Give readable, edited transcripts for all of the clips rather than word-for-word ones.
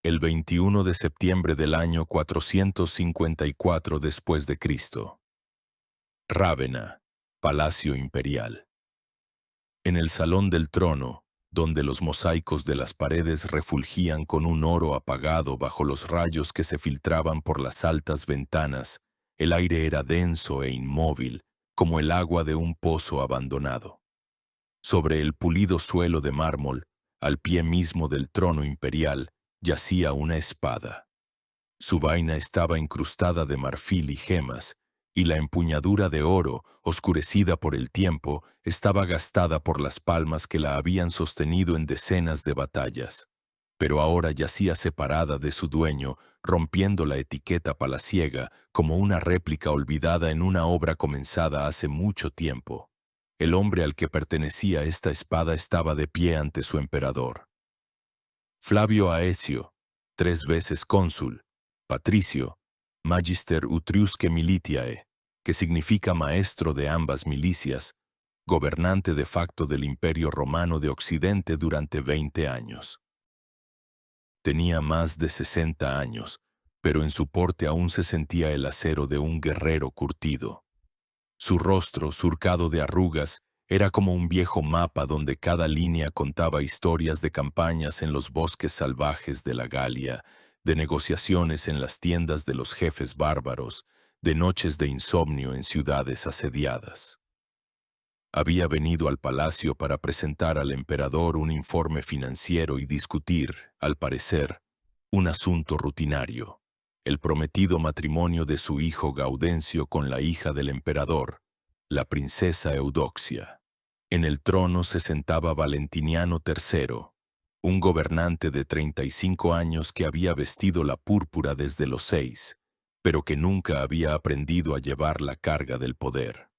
el 21 de septiembre del año 454 después de Cristo. Rávena, Palacio Imperial. En el salón del trono, donde los mosaicos de las paredes refulgían con un oro apagado bajo los rayos que se filtraban por las altas ventanas, el aire era denso e inmóvil, como el agua de un pozo abandonado. Sobre el pulido suelo de mármol, al pie mismo del trono imperial, yacía una espada. Su vaina estaba incrustada de marfil y gemas, y la empuñadura de oro, oscurecida por el tiempo, estaba gastada por las palmas que la habían sostenido en decenas de batallas. Pero ahora yacía separada de su dueño, rompiendo la etiqueta palaciega como una réplica olvidada en una obra comenzada hace mucho tiempo. El hombre al que pertenecía esta espada estaba de pie ante su emperador. Flavio Aecio, 3 veces cónsul, patricio, Magister Utriusque Militiae, que significa maestro de ambas milicias, gobernante de facto del Imperio Romano de Occidente durante 20 años. Tenía más de 60 años, pero en su porte aún se sentía el acero de un guerrero curtido. Su rostro, surcado de arrugas, era como un viejo mapa donde cada línea contaba historias de campañas en los bosques salvajes de la Galia, de negociaciones en las tiendas de los jefes bárbaros, de noches de insomnio en ciudades asediadas. Había venido al palacio para presentar al emperador un informe financiero y discutir, al parecer, un asunto rutinario: el prometido matrimonio de su hijo Gaudencio con la hija del emperador, la princesa Eudoxia. En el trono se sentaba Valentiniano III, un gobernante de 35 años que había vestido la púrpura desde los 6, pero que nunca había aprendido a llevar la carga del poder.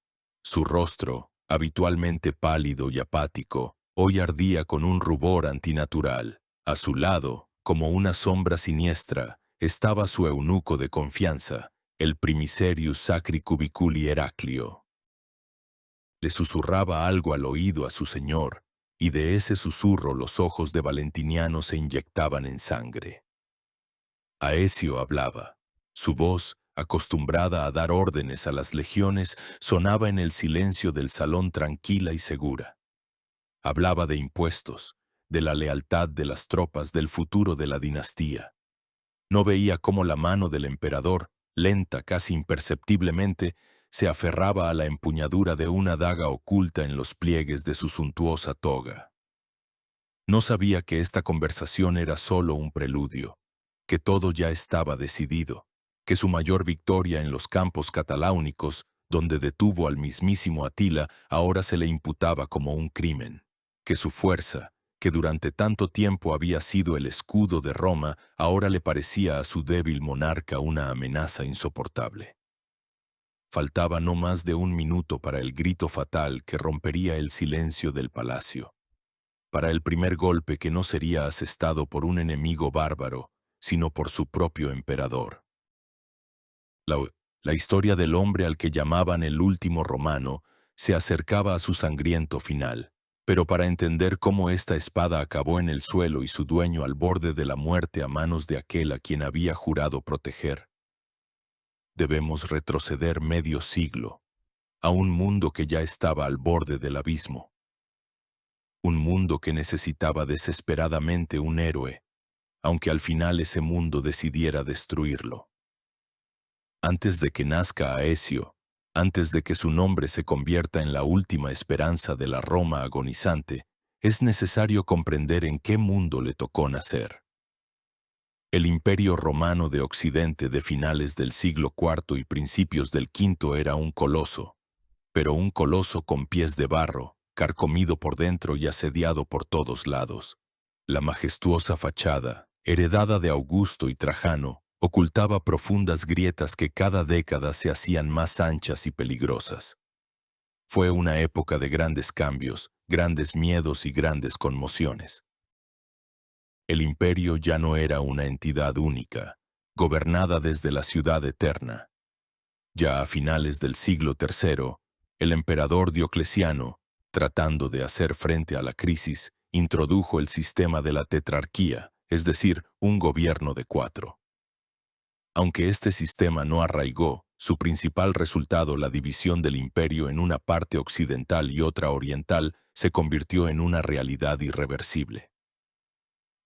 Su rostro, habitualmente pálido y apático, hoy ardía con un rubor antinatural. A su lado, como una sombra siniestra, estaba su eunuco de confianza, el Primiserius Sacri Cubiculi Heraclio. Le susurraba algo al oído a su señor, y de ese susurro los ojos de Valentiniano se inyectaban en sangre. Aecio hablaba. Su voz, acostumbrada a dar órdenes a las legiones, sonaba en el silencio del salón tranquila y segura. Hablaba de impuestos, de la lealtad de las tropas, del futuro de la dinastía. No veía cómo la mano del emperador, lenta, casi imperceptiblemente, se aferraba a la empuñadura de una daga oculta en los pliegues de su suntuosa toga. No sabía que esta conversación era solo un preludio, que todo ya estaba decidido, que su mayor victoria en los campos cataláunicos, donde detuvo al mismísimo Atila, ahora se le imputaba como un crimen, que su fuerza, que durante tanto tiempo había sido el escudo de Roma, ahora le parecía a su débil monarca una amenaza insoportable. Faltaba no más de 1 minuto para el grito fatal que rompería el silencio del palacio, para el primer golpe que no sería asestado por un enemigo bárbaro, sino por su propio emperador. La historia del hombre al que llamaban el último romano se acercaba a su sangriento final, pero para entender cómo esta espada acabó en el suelo y su dueño al borde de la muerte a manos de aquel a quien había jurado proteger, debemos retroceder medio siglo, a un mundo que ya estaba al borde del abismo. Un mundo que necesitaba desesperadamente un héroe, aunque al final ese mundo decidiera destruirlo. Antes de que nazca Aecio, antes de que su nombre se convierta en la última esperanza de la Roma agonizante, es necesario comprender en qué mundo le tocó nacer. El Imperio Romano de Occidente de finales del siglo IV y principios del V era un coloso, pero un coloso con pies de barro, carcomido por dentro y asediado por todos lados. La majestuosa fachada, heredada de Augusto y Trajano, ocultaba profundas grietas que cada década se hacían más anchas y peligrosas. Fue una época de grandes cambios, grandes miedos y grandes conmociones. El imperio ya no era una entidad única, gobernada desde la ciudad eterna. Ya a finales del siglo III, el emperador Diocleciano, tratando de hacer frente a la crisis, introdujo el sistema de la tetrarquía, es decir, un gobierno de 4. Aunque este sistema no arraigó, su principal resultado, la división del imperio en una parte occidental y otra oriental, se convirtió en una realidad irreversible.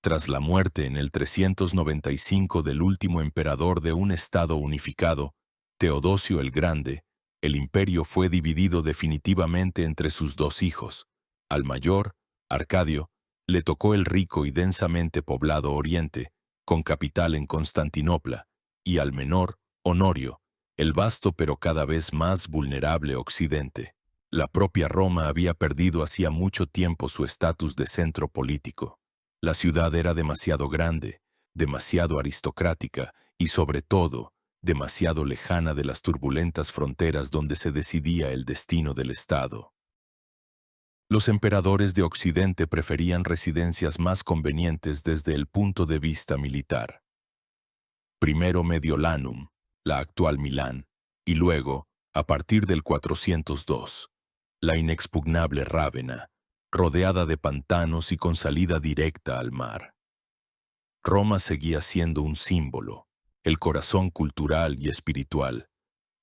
Tras la muerte en el 395 del último emperador de un estado unificado, Teodosio el Grande, el imperio fue dividido definitivamente entre sus 2 hijos. Al mayor, Arcadio, le tocó el rico y densamente poblado oriente, con capital en Constantinopla, y al menor, Honorio, el vasto pero cada vez más vulnerable occidente. La propia Roma había perdido hacía mucho tiempo su estatus de centro político. La ciudad era demasiado grande, demasiado aristocrática y, sobre todo, demasiado lejana de las turbulentas fronteras donde se decidía el destino del Estado. Los emperadores de Occidente preferían residencias más convenientes desde el punto de vista militar. Primero Mediolanum, la actual Milán, y luego, a partir del 402, la inexpugnable Rávena, rodeada de pantanos y con salida directa al mar. Roma seguía siendo un símbolo, el corazón cultural y espiritual,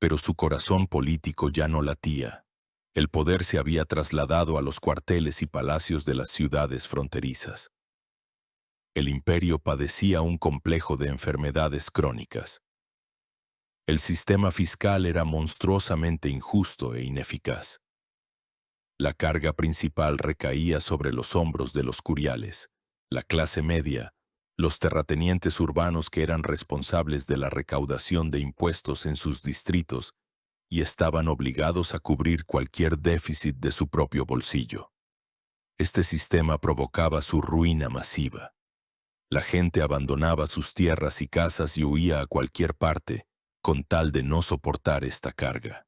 pero su corazón político ya no latía. El poder se había trasladado a los cuarteles y palacios de las ciudades fronterizas. El imperio padecía un complejo de enfermedades crónicas. El sistema fiscal era monstruosamente injusto e ineficaz. La carga principal recaía sobre los hombros de los curiales, la clase media, los terratenientes urbanos que eran responsables de la recaudación de impuestos en sus distritos y estaban obligados a cubrir cualquier déficit de su propio bolsillo. Este sistema provocaba su ruina masiva. La gente abandonaba sus tierras y casas y huía a cualquier parte, con tal de no soportar esta carga.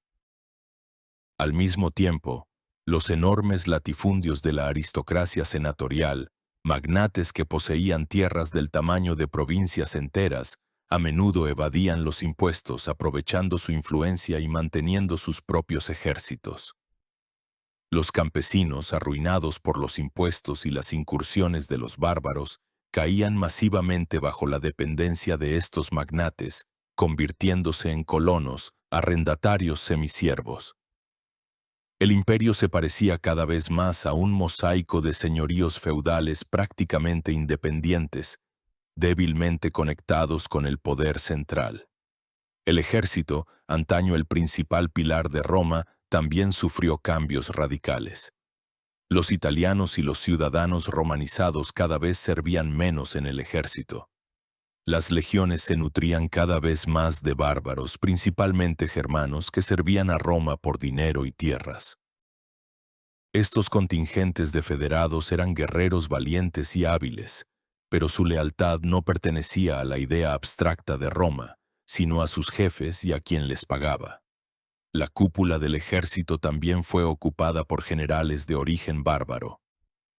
Al mismo tiempo, los enormes latifundios de la aristocracia senatorial, magnates que poseían tierras del tamaño de provincias enteras, a menudo evadían los impuestos aprovechando su influencia y manteniendo sus propios ejércitos. Los campesinos, arruinados por los impuestos y las incursiones de los bárbaros, caían masivamente bajo la dependencia de estos magnates, convirtiéndose en colonos, arrendatarios semisiervos. El imperio se parecía cada vez más a un mosaico de señoríos feudales prácticamente independientes, débilmente conectados con el poder central. El ejército, antaño el principal pilar de Roma, también sufrió cambios radicales. Los italianos y los ciudadanos romanizados cada vez servían menos en el ejército. Las legiones se nutrían cada vez más de bárbaros, principalmente germanos, que servían a Roma por dinero y tierras. Estos contingentes de federados eran guerreros valientes y hábiles, pero su lealtad no pertenecía a la idea abstracta de Roma, sino a sus jefes y a quien les pagaba. La cúpula del ejército también fue ocupada por generales de origen bárbaro.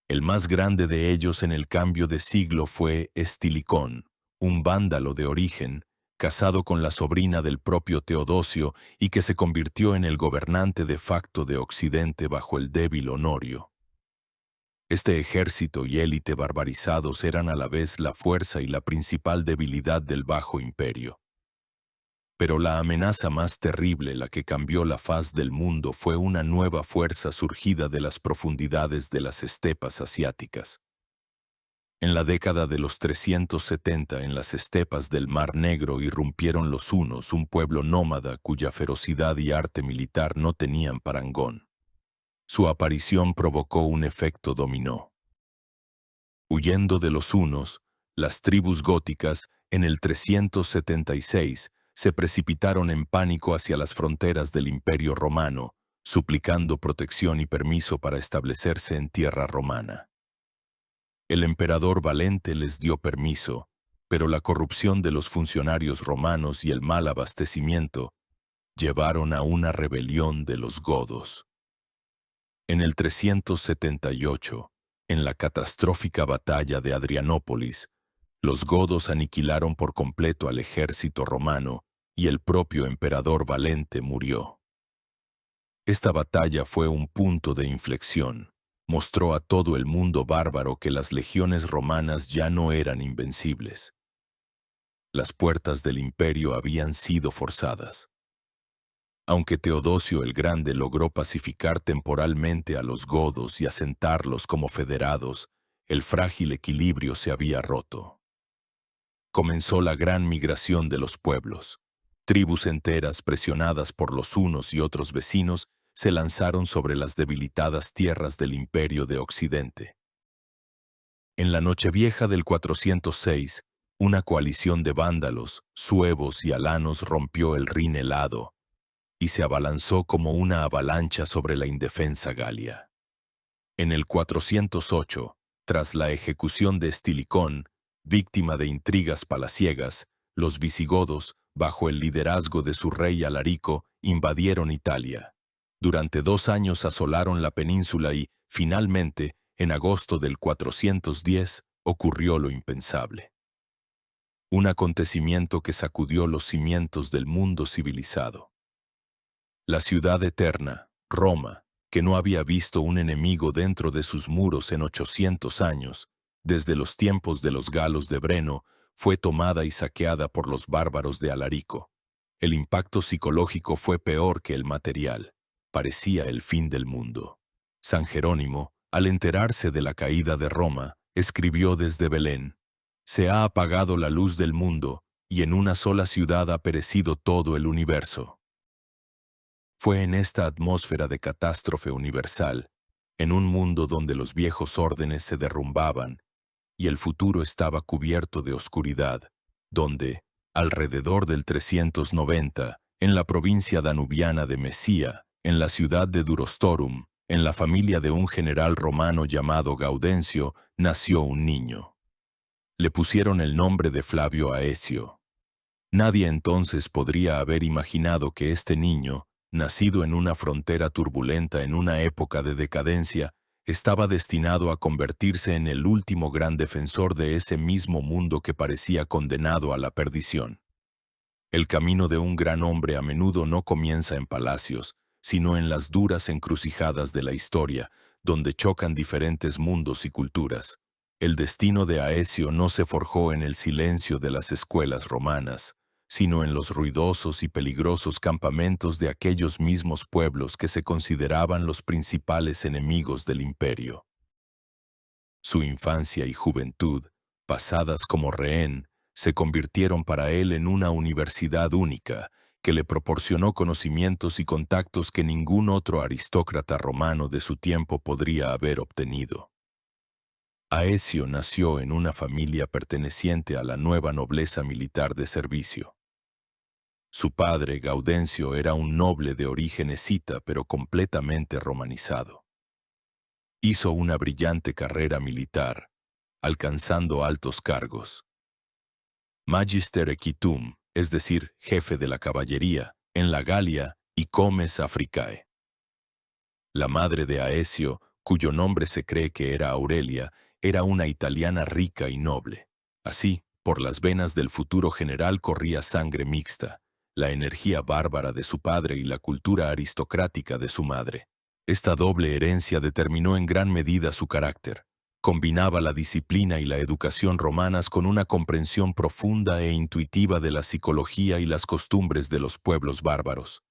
El más grande de ellos en el cambio de siglo fue Estilicón, un vándalo de origen, casado con la sobrina del propio Teodosio y que se convirtió en el gobernante de facto de Occidente bajo el débil Honorio. Este ejército y élite barbarizados eran a la vez la fuerza y la principal debilidad del Bajo Imperio. Pero la amenaza más terrible, la que cambió la faz del mundo, fue una nueva fuerza surgida de las profundidades de las estepas asiáticas. En la década de los 370, en las estepas del Mar Negro irrumpieron los hunos, un pueblo nómada cuya ferocidad y arte militar no tenían parangón. Su aparición provocó un efecto dominó. Huyendo de los hunos, las tribus góticas, en el 376, se precipitaron en pánico hacia las fronteras del Imperio Romano, suplicando protección y permiso para establecerse en tierra romana. El emperador Valente les dio permiso, pero la corrupción de los funcionarios romanos y el mal abastecimiento llevaron a una rebelión de los godos. En el 378, en la catastrófica batalla de Adrianópolis, los godos aniquilaron por completo al ejército romano y el propio emperador Valente murió. Esta batalla fue un punto de inflexión. mostró a todo el mundo bárbaro que las legiones romanas ya no eran invencibles. Las puertas del imperio habían sido forzadas. Aunque Teodosio el Grande logró pacificar temporalmente a los godos y asentarlos como federados, el frágil equilibrio se había roto. Comenzó la gran migración de los pueblos. Tribus enteras, presionadas por los unos y otros vecinos, se lanzaron sobre las debilitadas tierras del Imperio de Occidente. En la Nochevieja del 406, una coalición de vándalos, suevos y alanos rompió el Rin helado y se abalanzó como una avalancha sobre la indefensa Galia. En el 408, tras la ejecución de Estilicón, víctima de intrigas palaciegas, los visigodos, bajo el liderazgo de su rey Alarico, invadieron Italia. Durante 2 años asolaron la península y, finalmente, en agosto del 410, ocurrió lo impensable. Un acontecimiento que sacudió los cimientos del mundo civilizado. La ciudad eterna, Roma, que no había visto un enemigo dentro de sus muros en 800 años, desde los tiempos de los galos de Breno, fue tomada y saqueada por los bárbaros de Alarico. El impacto psicológico fue peor que el material. Parecía el fin del mundo. San Jerónimo, al enterarse de la caída de Roma, escribió desde Belén: «Se ha apagado la luz del mundo, y en una sola ciudad ha perecido todo el universo». Fue en esta atmósfera de catástrofe universal, en un mundo donde los viejos órdenes se derrumbaban y el futuro estaba cubierto de oscuridad, donde, alrededor del 390, en la provincia danubiana de Mesía, en la ciudad de Durostorum, en la familia de un general romano llamado Gaudencio, nació un niño. Le pusieron el nombre de Flavio Aecio. Nadie entonces podría haber imaginado que este niño, nacido en una frontera turbulenta en una época de decadencia, estaba destinado a convertirse en el último gran defensor de ese mismo mundo que parecía condenado a la perdición. El camino de un gran hombre a menudo no comienza en palacios, sino en las duras encrucijadas de la historia, donde chocan diferentes mundos y culturas. El destino de Aecio no se forjó en el silencio de las escuelas romanas, sino en los ruidosos y peligrosos campamentos de aquellos mismos pueblos que se consideraban los principales enemigos del imperio. Su infancia y juventud, pasadas como rehén, se convirtieron para él en una universidad única, que le proporcionó conocimientos y contactos que ningún otro aristócrata romano de su tiempo podría haber obtenido. Aecio nació en una familia perteneciente a la nueva nobleza militar de servicio. Su padre, Gaudencio, era un noble de origen escita, pero completamente romanizado. Hizo una brillante carrera militar, alcanzando altos cargos. Magister equitum, es decir, jefe de la caballería, en la Galia y Comes Africae. La madre de Aecio, cuyo nombre se cree que era Aurelia, era una italiana rica y noble. Así, por las venas del futuro general corría sangre mixta, la energía bárbara de su padre y la cultura aristocrática de su madre. Esta doble herencia determinó en gran medida su carácter. Combinaba la disciplina y la educación romanas con una comprensión profunda e intuitiva de la psicología y las costumbres de los pueblos bárbaros.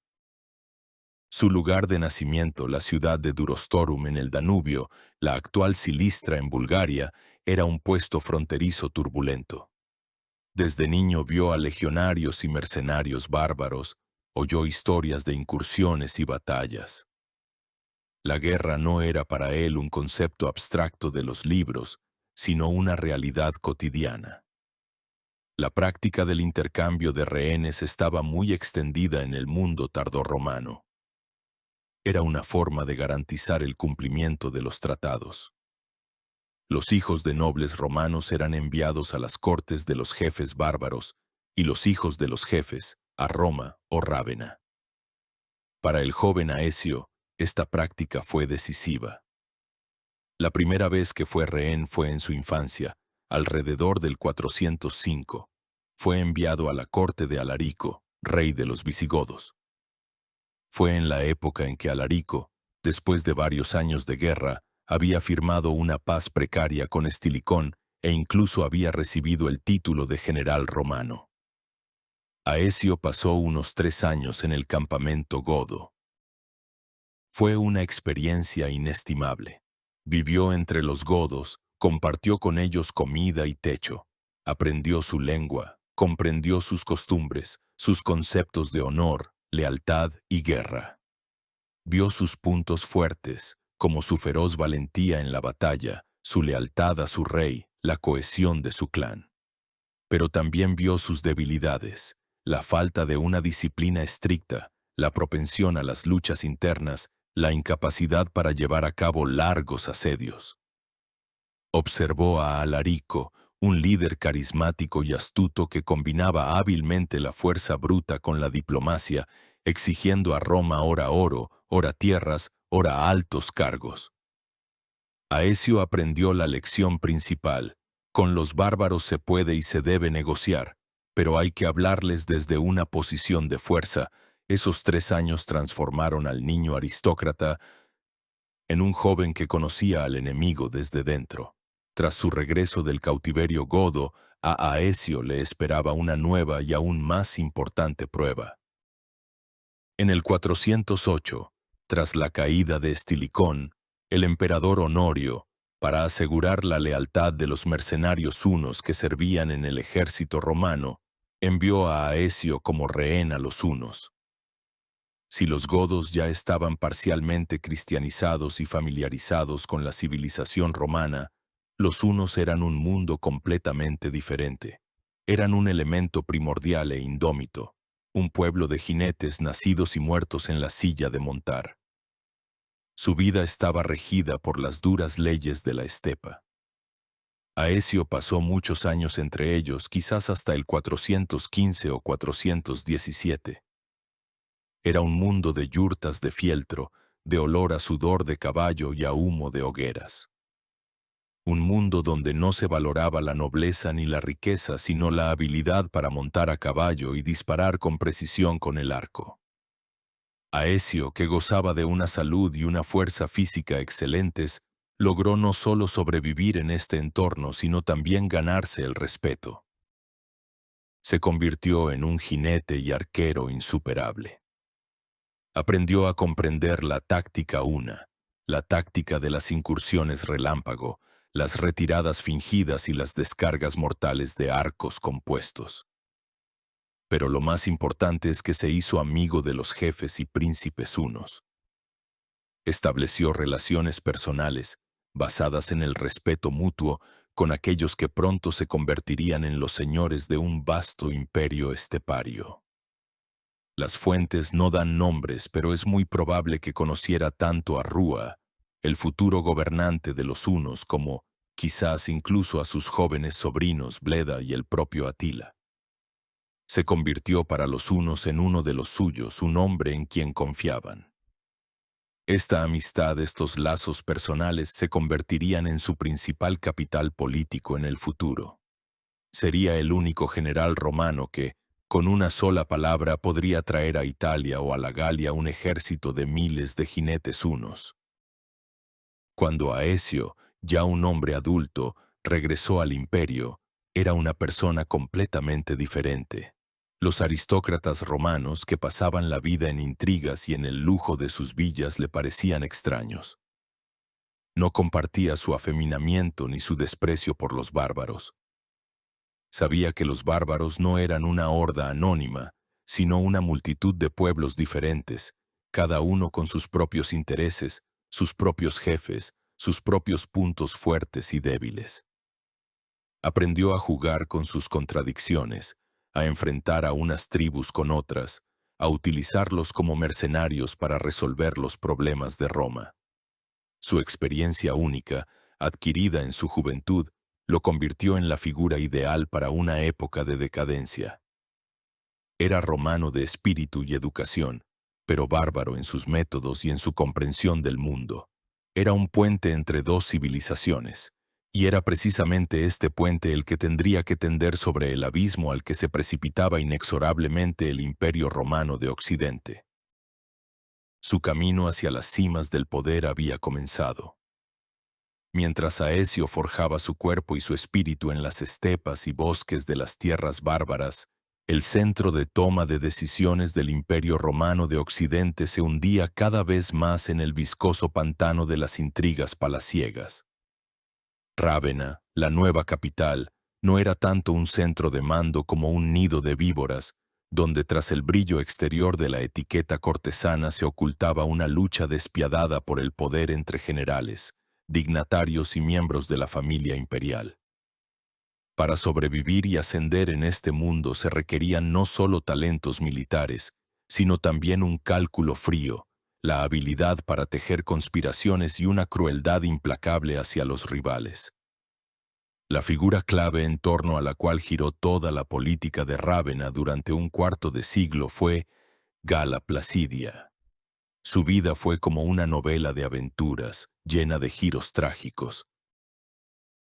Su lugar de nacimiento, la ciudad de Durostorum en el Danubio, la actual Silistra en Bulgaria, era un puesto fronterizo turbulento. Desde niño vio a legionarios y mercenarios bárbaros, oyó historias de incursiones y batallas. La guerra no era para él un concepto abstracto de los libros, sino una realidad cotidiana. La práctica del intercambio de rehenes estaba muy extendida en el mundo tardorromano. Era una forma de garantizar el cumplimiento de los tratados. Los hijos de nobles romanos eran enviados a las cortes de los jefes bárbaros y los hijos de los jefes a Roma o Rávena. Para el joven Aecio, esta práctica fue decisiva. La primera vez que fue rehén fue en su infancia, alrededor del 405. Fue enviado a la corte de Alarico, rey de los visigodos. Fue en la época en que Alarico, después de varios años de guerra, había firmado una paz precaria con Estilicón e incluso había recibido el título de general romano. Aecio pasó unos 3 años en el campamento godo. Fue una experiencia inestimable. Vivió entre los godos, compartió con ellos comida y techo, aprendió su lengua, comprendió sus costumbres, sus conceptos de honor, lealtad y guerra. Vio sus puntos fuertes, como su feroz valentía en la batalla, su lealtad a su rey, la cohesión de su clan. Pero también vio sus debilidades, la falta de una disciplina estricta, la propensión a las luchas internas, la incapacidad para llevar a cabo largos asedios. Observó a Alarico, un líder carismático y astuto que combinaba hábilmente la fuerza bruta con la diplomacia, exigiendo a Roma ora oro, ora tierras, ora altos cargos. Aecio aprendió la lección principal: con los bárbaros se puede y se debe negociar, pero hay que hablarles desde una posición de fuerza. Esos 3 años transformaron al niño aristócrata en un joven que conocía al enemigo desde dentro. Tras su regreso del cautiverio godo, a Aecio le esperaba una nueva y aún más importante prueba. En el 408, tras la caída de Estilicón, el emperador Honorio, para asegurar la lealtad de los mercenarios hunos que servían en el ejército romano, envió a Aecio como rehén a los hunos. Si los godos ya estaban parcialmente cristianizados y familiarizados con la civilización romana, los hunos eran un mundo completamente diferente. Eran un elemento primordial e indómito, un pueblo de jinetes nacidos y muertos en la silla de montar. Su vida estaba regida por las duras leyes de la estepa. Aecio pasó muchos años entre ellos, quizás hasta el 415 o 417. Era un mundo de yurtas de fieltro, de olor a sudor de caballo y a humo de hogueras. Un mundo donde no se valoraba la nobleza ni la riqueza, sino la habilidad para montar a caballo y disparar con precisión con el arco. Aecio, que gozaba de una salud y una fuerza física excelentes, logró no solo sobrevivir en este entorno, sino también ganarse el respeto. Se convirtió en un jinete y arquero insuperable. Aprendió a comprender la táctica una, la táctica de las incursiones relámpago, las retiradas fingidas y las descargas mortales de arcos compuestos. Pero lo más importante es que se hizo amigo de los jefes y príncipes hunos. Estableció relaciones personales, basadas en el respeto mutuo, con aquellos que pronto se convertirían en los señores de un vasto imperio estepario. Las fuentes no dan nombres, pero es muy probable que conociera tanto a Rúa, el futuro gobernante de los hunos, como quizás incluso a sus jóvenes sobrinos Bleda y el propio Atila. Se convirtió para los hunos en uno de los suyos, un hombre en quien confiaban. Esta amistad, estos lazos personales, se convertirían en su principal capital político en el futuro. Sería el único general romano que, con una sola palabra, podría traer a Italia o a la Galia un ejército de miles de jinetes hunos. Cuando Aecio, ya un hombre adulto, regresó al imperio, era una persona completamente diferente. Los aristócratas romanos, que pasaban la vida en intrigas y en el lujo de sus villas, le parecían extraños. No compartía su afeminamiento ni su desprecio por los bárbaros. Sabía que los bárbaros no eran una horda anónima, sino una multitud de pueblos diferentes, cada uno con sus propios intereses, sus propios jefes, sus propios puntos fuertes y débiles. Aprendió a jugar con sus contradicciones, a enfrentar a unas tribus con otras, a utilizarlos como mercenarios para resolver los problemas de Roma. Su experiencia única, adquirida en su juventud, lo convirtió en la figura ideal para una época de decadencia. Era romano de espíritu y educación, pero bárbaro en sus métodos y en su comprensión del mundo. Era un puente entre dos civilizaciones, y era precisamente este puente el que tendría que tender sobre el abismo al que se precipitaba inexorablemente el Imperio Romano de Occidente. Su camino hacia las cimas del poder había comenzado. Mientras Aecio forjaba su cuerpo y su espíritu en las estepas y bosques de las tierras bárbaras, el centro de toma de decisiones del Imperio Romano de Occidente se hundía cada vez más en el viscoso pantano de las intrigas palaciegas. Rávena, la nueva capital, no era tanto un centro de mando como un nido de víboras, donde tras el brillo exterior de la etiqueta cortesana se ocultaba una lucha despiadada por el poder entre generales, dignatarios y miembros de la familia imperial. Para sobrevivir y ascender en este mundo se requerían no solo talentos militares, sino también un cálculo frío, la habilidad para tejer conspiraciones y una crueldad implacable hacia los rivales. La figura clave en torno a la cual giró toda la política de Rávena durante un cuarto de siglo fue Gala Placidia. Su vida fue como una novela de aventuras, llena de giros trágicos.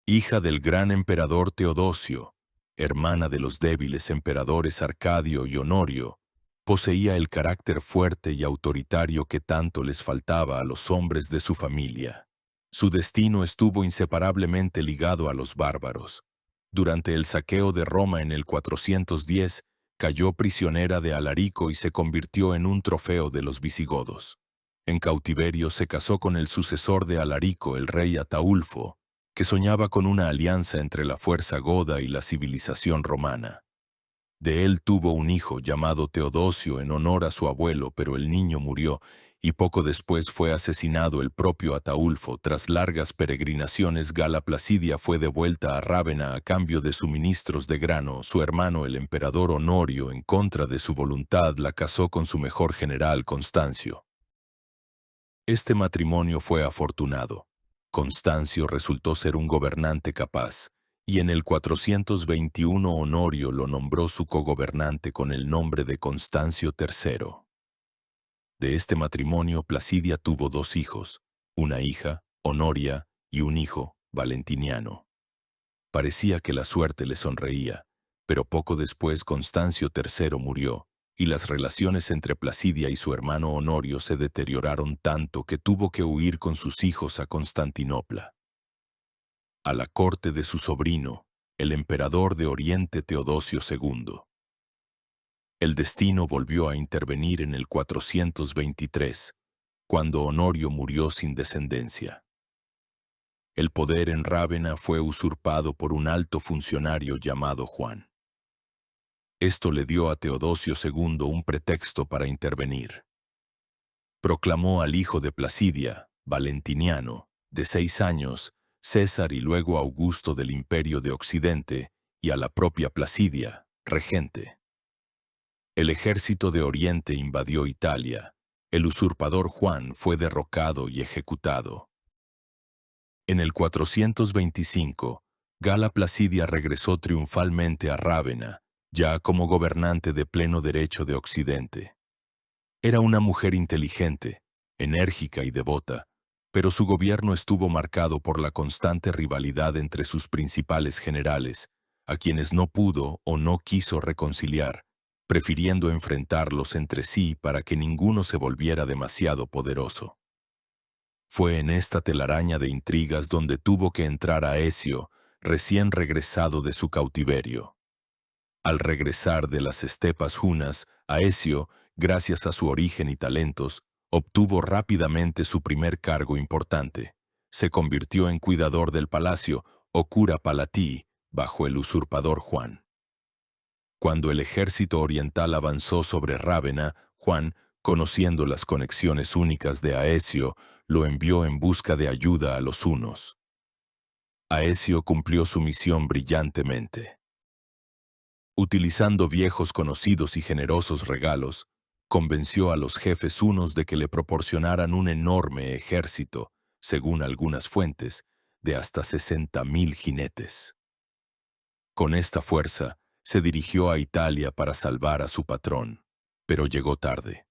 Hija del gran emperador Teodosio, hermana de los débiles emperadores Arcadio y Honorio, poseía el carácter fuerte y autoritario que tanto les faltaba a los hombres de su familia. Su destino estuvo inseparablemente ligado a los bárbaros. Durante el saqueo de Roma en el 410, cayó prisionera de Alarico y se convirtió en un trofeo de los visigodos. En cautiverio se casó con el sucesor de Alarico, el rey Ataulfo, que soñaba con una alianza entre la fuerza goda y la civilización romana. De él tuvo un hijo llamado Teodosio en honor a su abuelo, pero el niño murió y poco después fue asesinado el propio Ataulfo. Tras largas peregrinaciones, Gala Placidia fue devuelta a Rávena a cambio de suministros de grano. Su hermano, el emperador Honorio, en contra de su voluntad, la casó con su mejor general, Constancio. Este matrimonio fue afortunado. Constancio resultó ser un gobernante capaz, y en el 421 Honorio lo nombró su cogobernante con el nombre de Constancio III. De este matrimonio Placidia tuvo 2 hijos, una hija, Honoria, y un hijo, Valentiniano. Parecía que la suerte le sonreía, pero poco después Constancio III murió, y las relaciones entre Placidia y su hermano Honorio se deterioraron tanto que tuvo que huir con sus hijos a Constantinopla. A la corte de su sobrino, el emperador de Oriente Teodosio II. El destino volvió a intervenir en el 423, cuando Honorio murió sin descendencia. El poder en Rávena fue usurpado por un alto funcionario llamado Juan. Esto le dio a Teodosio II un pretexto para intervenir. Proclamó al hijo de Placidia, Valentiniano, de 6 años, César y luego Augusto del Imperio de Occidente, y a la propia Placidia, regente. El ejército de Oriente invadió Italia. El usurpador Juan fue derrocado y ejecutado. En el 425, Gala Placidia regresó triunfalmente a Rávena, ya como gobernante de pleno derecho de Occidente. Era una mujer inteligente, enérgica y devota, pero su gobierno estuvo marcado por la constante rivalidad entre sus principales generales, a quienes no pudo o no quiso reconciliar, prefiriendo enfrentarlos entre sí para que ninguno se volviera demasiado poderoso. Fue en esta telaraña de intrigas donde tuvo que entrar Aecio, recién regresado de su cautiverio. Al regresar de las estepas junas, Aecio, gracias a su origen y talentos, obtuvo rápidamente su primer cargo importante. Se convirtió en cuidador del palacio, o cura palatí, bajo el usurpador Juan. Cuando el ejército oriental avanzó sobre Rávena, Juan, conociendo las conexiones únicas de Aecio, lo envió en busca de ayuda a los hunos. Aecio cumplió su misión brillantemente. Utilizando viejos conocidos y generosos regalos, convenció a los jefes hunos de que le proporcionaran un enorme ejército, según algunas fuentes, de hasta 60.000 jinetes. Con esta fuerza, se dirigió a Italia para salvar a su patrón, pero llegó tarde.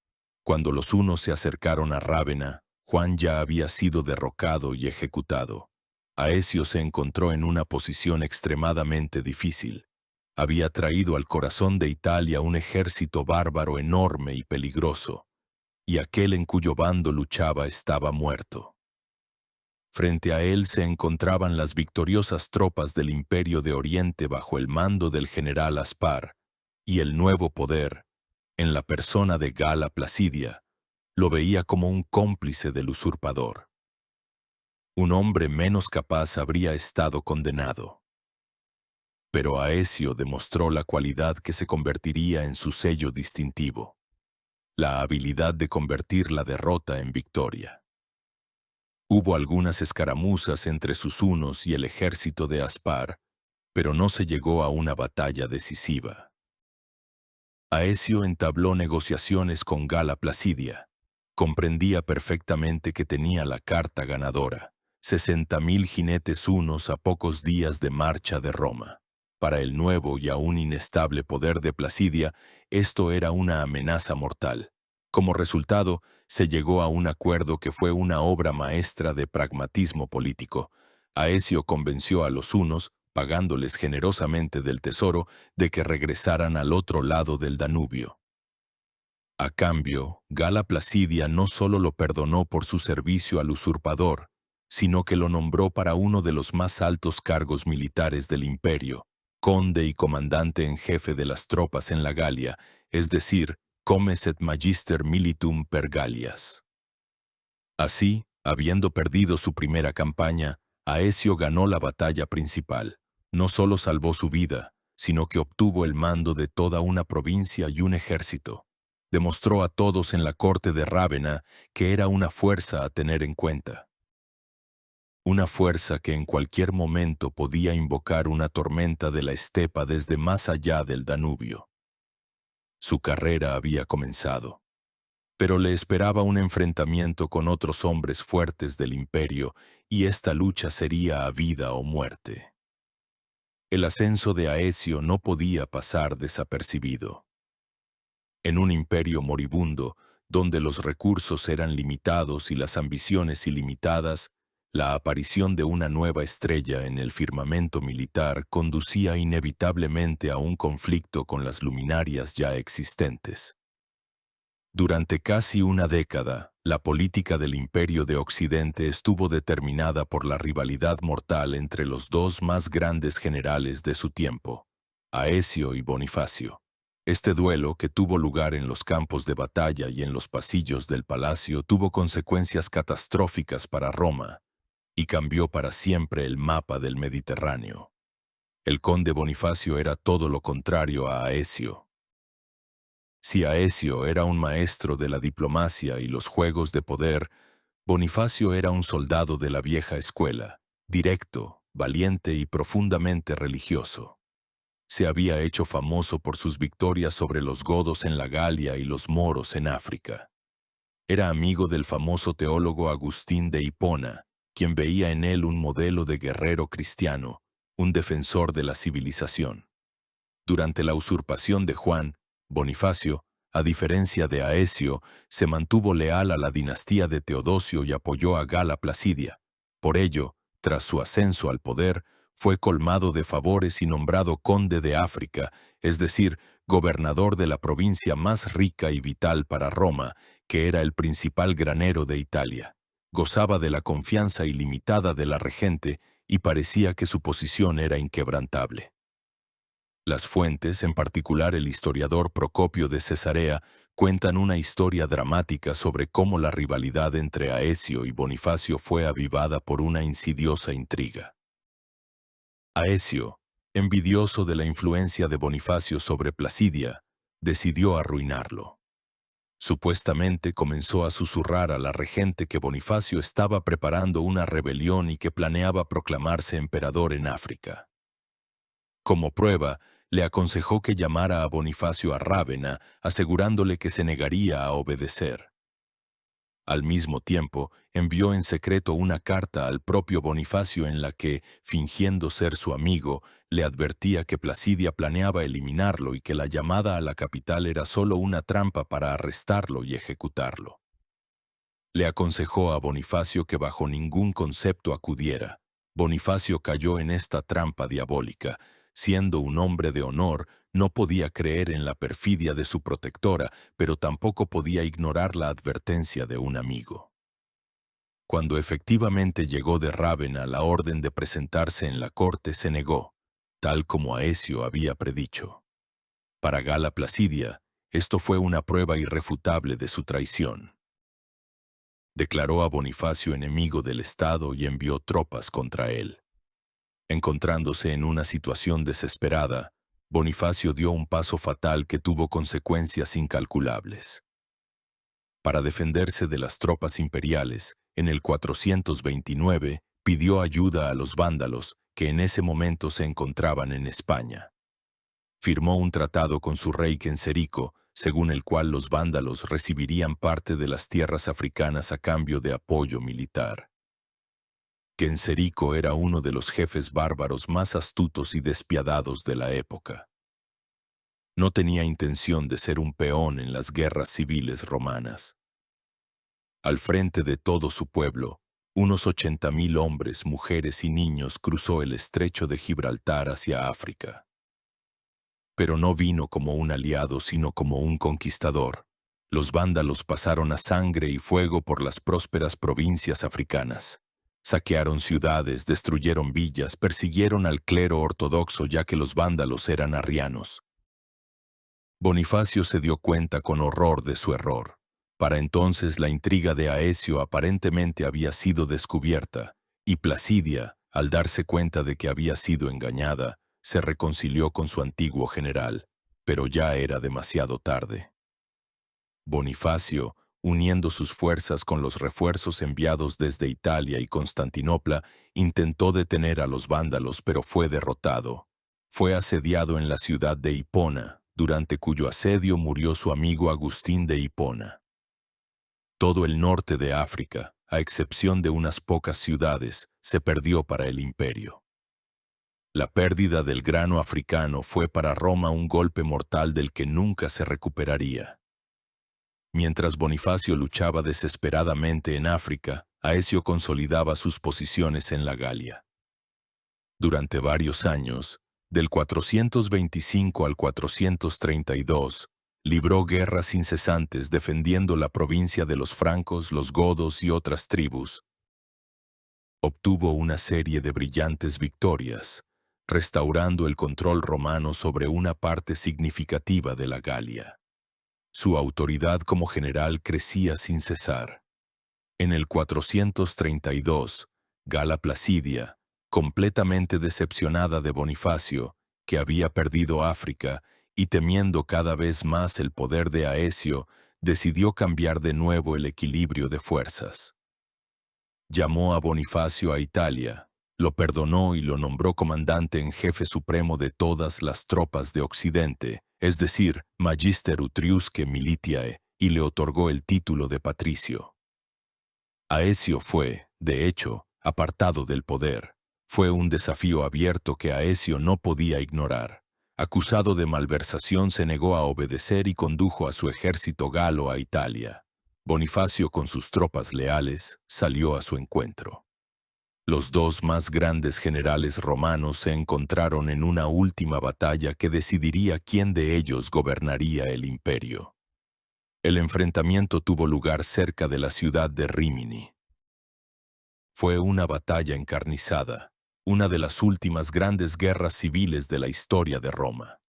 Cuando los hunos se acercaron a Rávena, Juan ya había sido derrocado y ejecutado. Aecio se encontró en una posición extremadamente difícil. Había traído al corazón de Italia un ejército bárbaro enorme y peligroso, y aquel en cuyo bando luchaba estaba muerto. Frente a él se encontraban las victoriosas tropas del Imperio de Oriente bajo el mando del general Aspar, y el nuevo poder, en la persona de Gala Placidia, lo veía como un cómplice del usurpador. Un hombre menos capaz habría estado condenado. Pero Aecio demostró la cualidad que se convertiría en su sello distintivo, la habilidad de convertir la derrota en victoria. Hubo algunas escaramuzas entre sus hunos y el ejército de Aspar, pero no se llegó a una batalla decisiva. Aecio entabló negociaciones con Gala Placidia. Comprendía perfectamente que tenía la carta ganadora, 60.000 jinetes hunos a pocos días de marcha de Roma. Para el nuevo y aún inestable poder de Placidia, esto era una amenaza mortal. Como resultado, se llegó a un acuerdo que fue una obra maestra de pragmatismo político. Aecio convenció a los hunos, pagándoles generosamente del tesoro, de que regresaran al otro lado del Danubio. A cambio, Gala Placidia no solo lo perdonó por su servicio al usurpador, sino que lo nombró para uno de los más altos cargos militares del imperio, conde y comandante en jefe de las tropas en la Galia, es decir, comes et magister militum per Gallias. Así, habiendo perdido su primera campaña, Aecio ganó la batalla principal. No solo salvó su vida, sino que obtuvo el mando de toda una provincia y un ejército. Demostró a todos en la corte de Rávena que era una fuerza a tener en cuenta. Una fuerza que en cualquier momento podía invocar una tormenta de la estepa desde más allá del Danubio. Su carrera había comenzado, pero le esperaba un enfrentamiento con otros hombres fuertes del imperio, y esta lucha sería a vida o muerte. El ascenso de Aecio no podía pasar desapercibido. En un imperio moribundo, donde los recursos eran limitados y las ambiciones ilimitadas, la aparición de una nueva estrella en el firmamento militar conducía inevitablemente a un conflicto con las luminarias ya existentes. Durante casi una década, la política del Imperio de Occidente estuvo determinada por la rivalidad mortal entre los dos más grandes generales de su tiempo, Aecio y Bonifacio. Este duelo, que tuvo lugar en los campos de batalla y en los pasillos del palacio, tuvo consecuencias catastróficas para Roma y cambió para siempre el mapa del Mediterráneo. El conde Bonifacio era todo lo contrario a Aecio. Si Aecio era un maestro de la diplomacia y los juegos de poder, Bonifacio era un soldado de la vieja escuela, directo, valiente y profundamente religioso. Se había hecho famoso por sus victorias sobre los godos en la Galia y los moros en África. Era amigo del famoso teólogo Agustín de Hipona, quien veía en él un modelo de guerrero cristiano, un defensor de la civilización. Durante la usurpación de Juan, Bonifacio, a diferencia de Aecio, se mantuvo leal a la dinastía de Teodosio y apoyó a Gala Placidia. Por ello, tras su ascenso al poder, fue colmado de favores y nombrado conde de África, es decir, gobernador de la provincia más rica y vital para Roma, que era el principal granero de Italia. Gozaba de la confianza ilimitada de la regente y parecía que su posición era inquebrantable. Las fuentes, en particular el historiador Procopio de Cesarea, cuentan una historia dramática sobre cómo la rivalidad entre Aecio y Bonifacio fue avivada por una insidiosa intriga. Aecio, envidioso de la influencia de Bonifacio sobre Placidia, decidió arruinarlo. Supuestamente comenzó a susurrar a la regente que Bonifacio estaba preparando una rebelión y que planeaba proclamarse emperador en África. Como prueba, le aconsejó que llamara a Bonifacio a Rávena, asegurándole que se negaría a obedecer. Al mismo tiempo, envió en secreto una carta al propio Bonifacio en la que, fingiendo ser su amigo, le advertía que Placidia planeaba eliminarlo y que la llamada a la capital era solo una trampa para arrestarlo y ejecutarlo. Le aconsejó a Bonifacio que bajo ningún concepto acudiera. Bonifacio cayó en esta trampa diabólica. Siendo un hombre de honor, no podía creer en la perfidia de su protectora, pero tampoco podía ignorar la advertencia de un amigo. Cuando efectivamente llegó de Rávena la orden de presentarse en la corte, se negó, tal como Aecio había predicho. Para Gala Placidia, esto fue una prueba irrefutable de su traición. Declaró a Bonifacio enemigo del Estado y envió tropas contra él. Encontrándose en una situación desesperada, Bonifacio dio un paso fatal que tuvo consecuencias incalculables. Para defenderse de las tropas imperiales, en el 429 pidió ayuda a los vándalos que en ese momento se encontraban en España. Firmó un tratado con su rey Genserico, según el cual los vándalos recibirían parte de las tierras africanas a cambio de apoyo militar. Genserico era uno de los jefes bárbaros más astutos y despiadados de la época. No tenía intención de ser un peón en las guerras civiles romanas. Al frente de todo su pueblo, unos 80.000 hombres, mujeres y niños cruzó el estrecho de Gibraltar hacia África. Pero no vino como un aliado, sino como un conquistador. Los vándalos pasaron a sangre y fuego por las prósperas provincias africanas. Saquearon ciudades, destruyeron villas, persiguieron al clero ortodoxo ya que los vándalos eran arrianos. Bonifacio se dio cuenta con horror de su error. Para entonces la intriga de Aecio aparentemente había sido descubierta, y Placidia, al darse cuenta de que había sido engañada, se reconcilió con su antiguo general, pero ya era demasiado tarde. Bonifacio, uniendo sus fuerzas con los refuerzos enviados desde Italia y Constantinopla, intentó detener a los vándalos, pero fue derrotado. Fue asediado en la ciudad de Hipona, durante cuyo asedio murió su amigo Agustín de Hipona. Todo el norte de África, a excepción de unas pocas ciudades, se perdió para el imperio. La pérdida del grano africano fue para Roma un golpe mortal del que nunca se recuperaría. Mientras Bonifacio luchaba desesperadamente en África, Aecio consolidaba sus posiciones en la Galia. Durante varios años, del 425 al 432, libró guerras incesantes defendiendo la provincia de los francos, los godos y otras tribus. Obtuvo una serie de brillantes victorias, restaurando el control romano sobre una parte significativa de la Galia. Su autoridad como general crecía sin cesar. En el 432, Gala Placidia, completamente decepcionada de Bonifacio, que había perdido África, y temiendo cada vez más el poder de Aecio, decidió cambiar de nuevo el equilibrio de fuerzas. Llamó a Bonifacio a Italia, lo perdonó y lo nombró comandante en jefe supremo de todas las tropas de Occidente, es decir, Magister Utriusque Militiae, y le otorgó el título de patricio. Aecio fue, de hecho, apartado del poder. Fue un desafío abierto que Aecio no podía ignorar. Acusado de malversación, se negó a obedecer y condujo a su ejército galo a Italia. Bonifacio, con sus tropas leales, salió a su encuentro. Los dos más grandes generales romanos se encontraron en una última batalla que decidiría quién de ellos gobernaría el imperio. El enfrentamiento tuvo lugar cerca de la ciudad de Rímini. Fue una batalla encarnizada, una de las últimas grandes guerras civiles de la historia de Roma.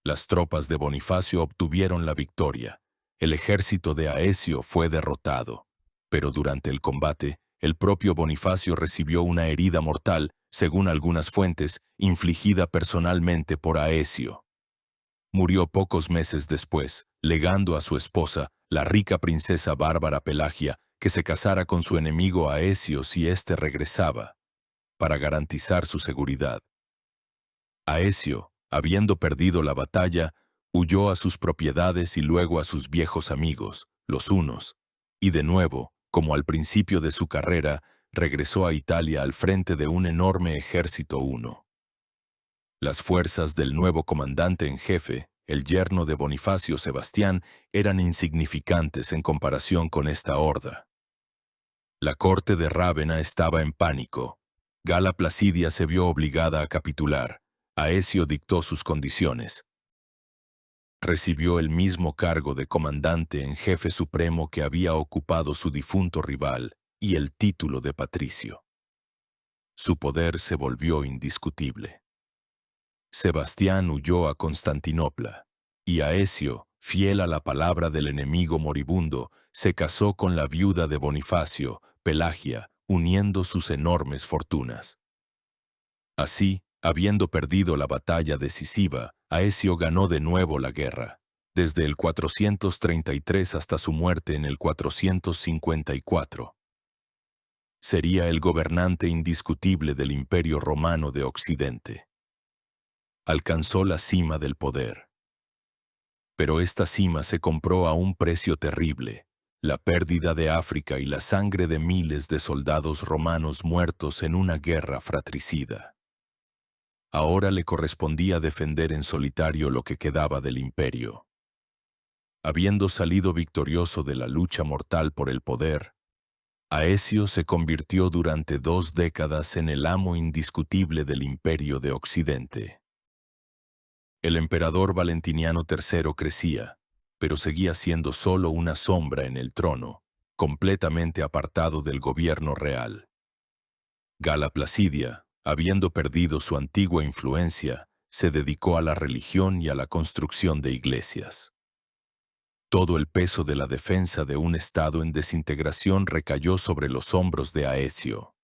Las tropas de Bonifacio obtuvieron la victoria. El ejército de Aecio fue derrotado, pero durante el combate, el propio Bonifacio recibió una herida mortal, según algunas fuentes, infligida personalmente por Aecio. Murió pocos meses después, legando a su esposa, la rica princesa bárbara Pelagia, que se casara con su enemigo Aecio si éste regresaba, para garantizar su seguridad. Aecio, habiendo perdido la batalla, huyó a sus propiedades y luego a sus viejos amigos, los hunos, y de nuevo, como al principio de su carrera, regresó a Italia al frente de un enorme ejército huno. Las fuerzas del nuevo comandante en jefe, el yerno de Bonifacio Sebastián, eran insignificantes en comparación con esta horda. La corte de Rávena estaba en pánico. Gala Placidia se vio obligada a capitular. Aecio dictó sus condiciones. Recibió el mismo cargo de comandante en jefe supremo que había ocupado su difunto rival, y el título de patricio. Su poder se volvió indiscutible. Sebastián huyó a Constantinopla, y Aecio, fiel a la palabra del enemigo moribundo, se casó con la viuda de Bonifacio, Pelagia, uniendo sus enormes fortunas. Así, habiendo perdido la batalla decisiva, Aecio ganó de nuevo la guerra, desde el 433 hasta su muerte en el 454. Sería el gobernante indiscutible del Imperio Romano de Occidente. Alcanzó la cima del poder. Pero esta cima se compró a un precio terrible, la pérdida de África y la sangre de miles de soldados romanos muertos en una guerra fratricida. Ahora le correspondía defender en solitario lo que quedaba del imperio. Habiendo salido victorioso de la lucha mortal por el poder, Aecio se convirtió durante 2 décadas en el amo indiscutible del imperio de Occidente. El emperador Valentiniano III crecía, pero seguía siendo solo una sombra en el trono, completamente apartado del gobierno real. Gala Placidia, habiendo perdido su antigua influencia, se dedicó a la religión y a la construcción de iglesias. Todo el peso de la defensa de un estado en desintegración recayó sobre los hombros de Aecio.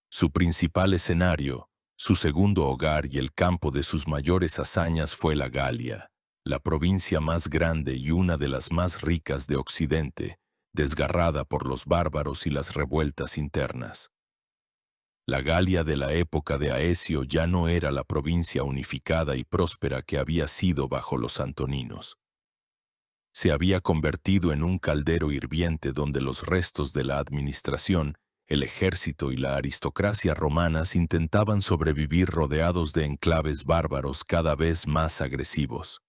Su principal escenario, su segundo hogar y el campo de sus mayores hazañas fue la Galia, la provincia más grande y una de las más ricas de Occidente, desgarrada por los bárbaros y las revueltas internas. La Galia de la época de Aecio ya no era la provincia unificada y próspera que había sido bajo los antoninos. Se había convertido en un caldero hirviente donde los restos de la administración, el ejército y la aristocracia romanas intentaban sobrevivir rodeados de enclaves bárbaros cada vez más agresivos.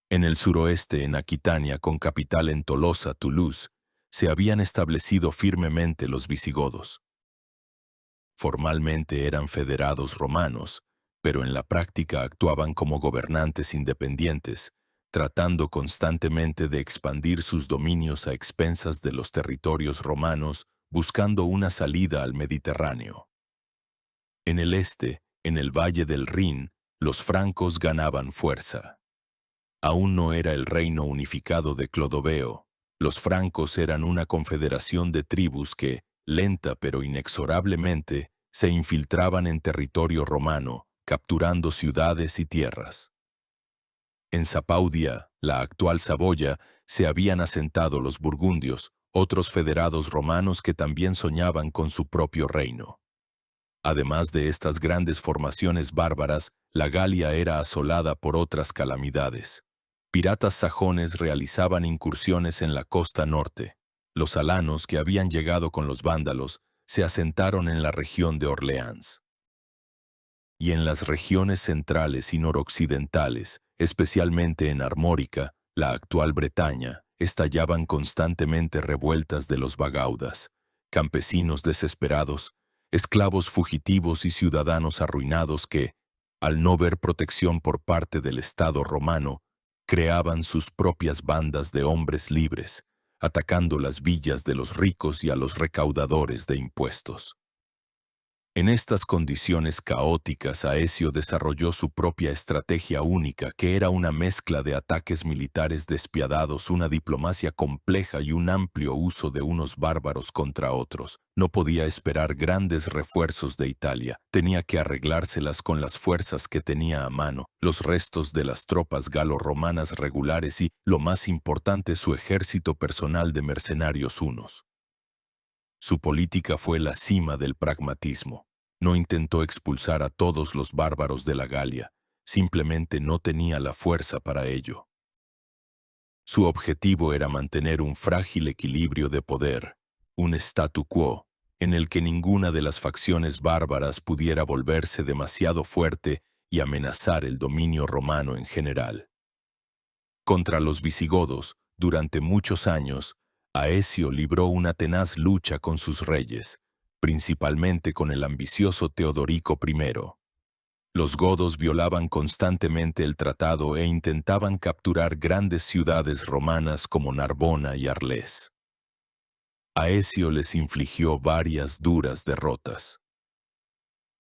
En el suroeste, en Aquitania, con capital en Tolosa, Toulouse, se habían establecido firmemente los visigodos. Formalmente eran federados romanos, pero en la práctica actuaban como gobernantes independientes, tratando constantemente de expandir sus dominios a expensas de los territorios romanos, buscando una salida al Mediterráneo. En el este, en el valle del Rin, los francos ganaban fuerza. Aún no era el reino unificado de Clodoveo. Los francos eran una confederación de tribus que, lenta pero inexorablemente, se infiltraban en territorio romano, capturando ciudades y tierras. En Sapaudia, la actual Saboya, se habían asentado los burgundios, otros federados romanos que también soñaban con su propio reino. Además de estas grandes formaciones bárbaras, la Galia era asolada por otras calamidades. Piratas sajones realizaban incursiones en la costa norte. Los alanos, que habían llegado con los vándalos, se asentaron en la región de Orleans. Y en las regiones centrales y noroccidentales, especialmente en Armórica, la actual Bretaña, estallaban constantemente revueltas de los bagaudas, campesinos desesperados, esclavos fugitivos y ciudadanos arruinados que, al no ver protección por parte del Estado romano, creaban sus propias bandas de hombres libres, atacando las villas de los ricos y a los recaudadores de impuestos. En estas condiciones caóticas, Aecio desarrolló su propia estrategia única, que era una mezcla de ataques militares despiadados, una diplomacia compleja y un amplio uso de unos bárbaros contra otros. No podía esperar grandes refuerzos de Italia, tenía que arreglárselas con las fuerzas que tenía a mano, los restos de las tropas galo-romanas regulares y, lo más importante, su ejército personal de mercenarios hunos. Su política fue la cima del pragmatismo. No intentó expulsar a todos los bárbaros de la Galia, simplemente no tenía la fuerza para ello. Su objetivo era mantener un frágil equilibrio de poder, un statu quo, en el que ninguna de las facciones bárbaras pudiera volverse demasiado fuerte y amenazar el dominio romano en general. Contra los visigodos, durante muchos años, Aecio libró una tenaz lucha con sus reyes, principalmente con el ambicioso Teodorico I. Los godos violaban constantemente el tratado e intentaban capturar grandes ciudades romanas como Narbona y Arles. Aecio les infligió varias duras derrotas.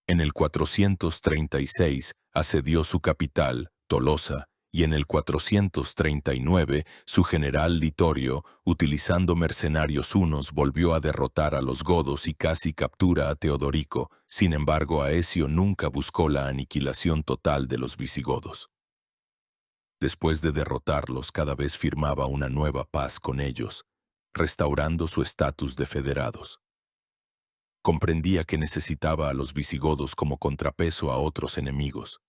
En el 436 asedió su capital, Tolosa, y en el 439 su general Litorio, utilizando mercenarios hunos, volvió a derrotar a los godos y casi captura a Teodorico. Sin embargo, Aecio nunca buscó la aniquilación total de los visigodos. Después de derrotarlos, cada vez firmaba una nueva paz con ellos, restaurando su estatus de federados. Comprendía que necesitaba a los visigodos como contrapeso a otros enemigos.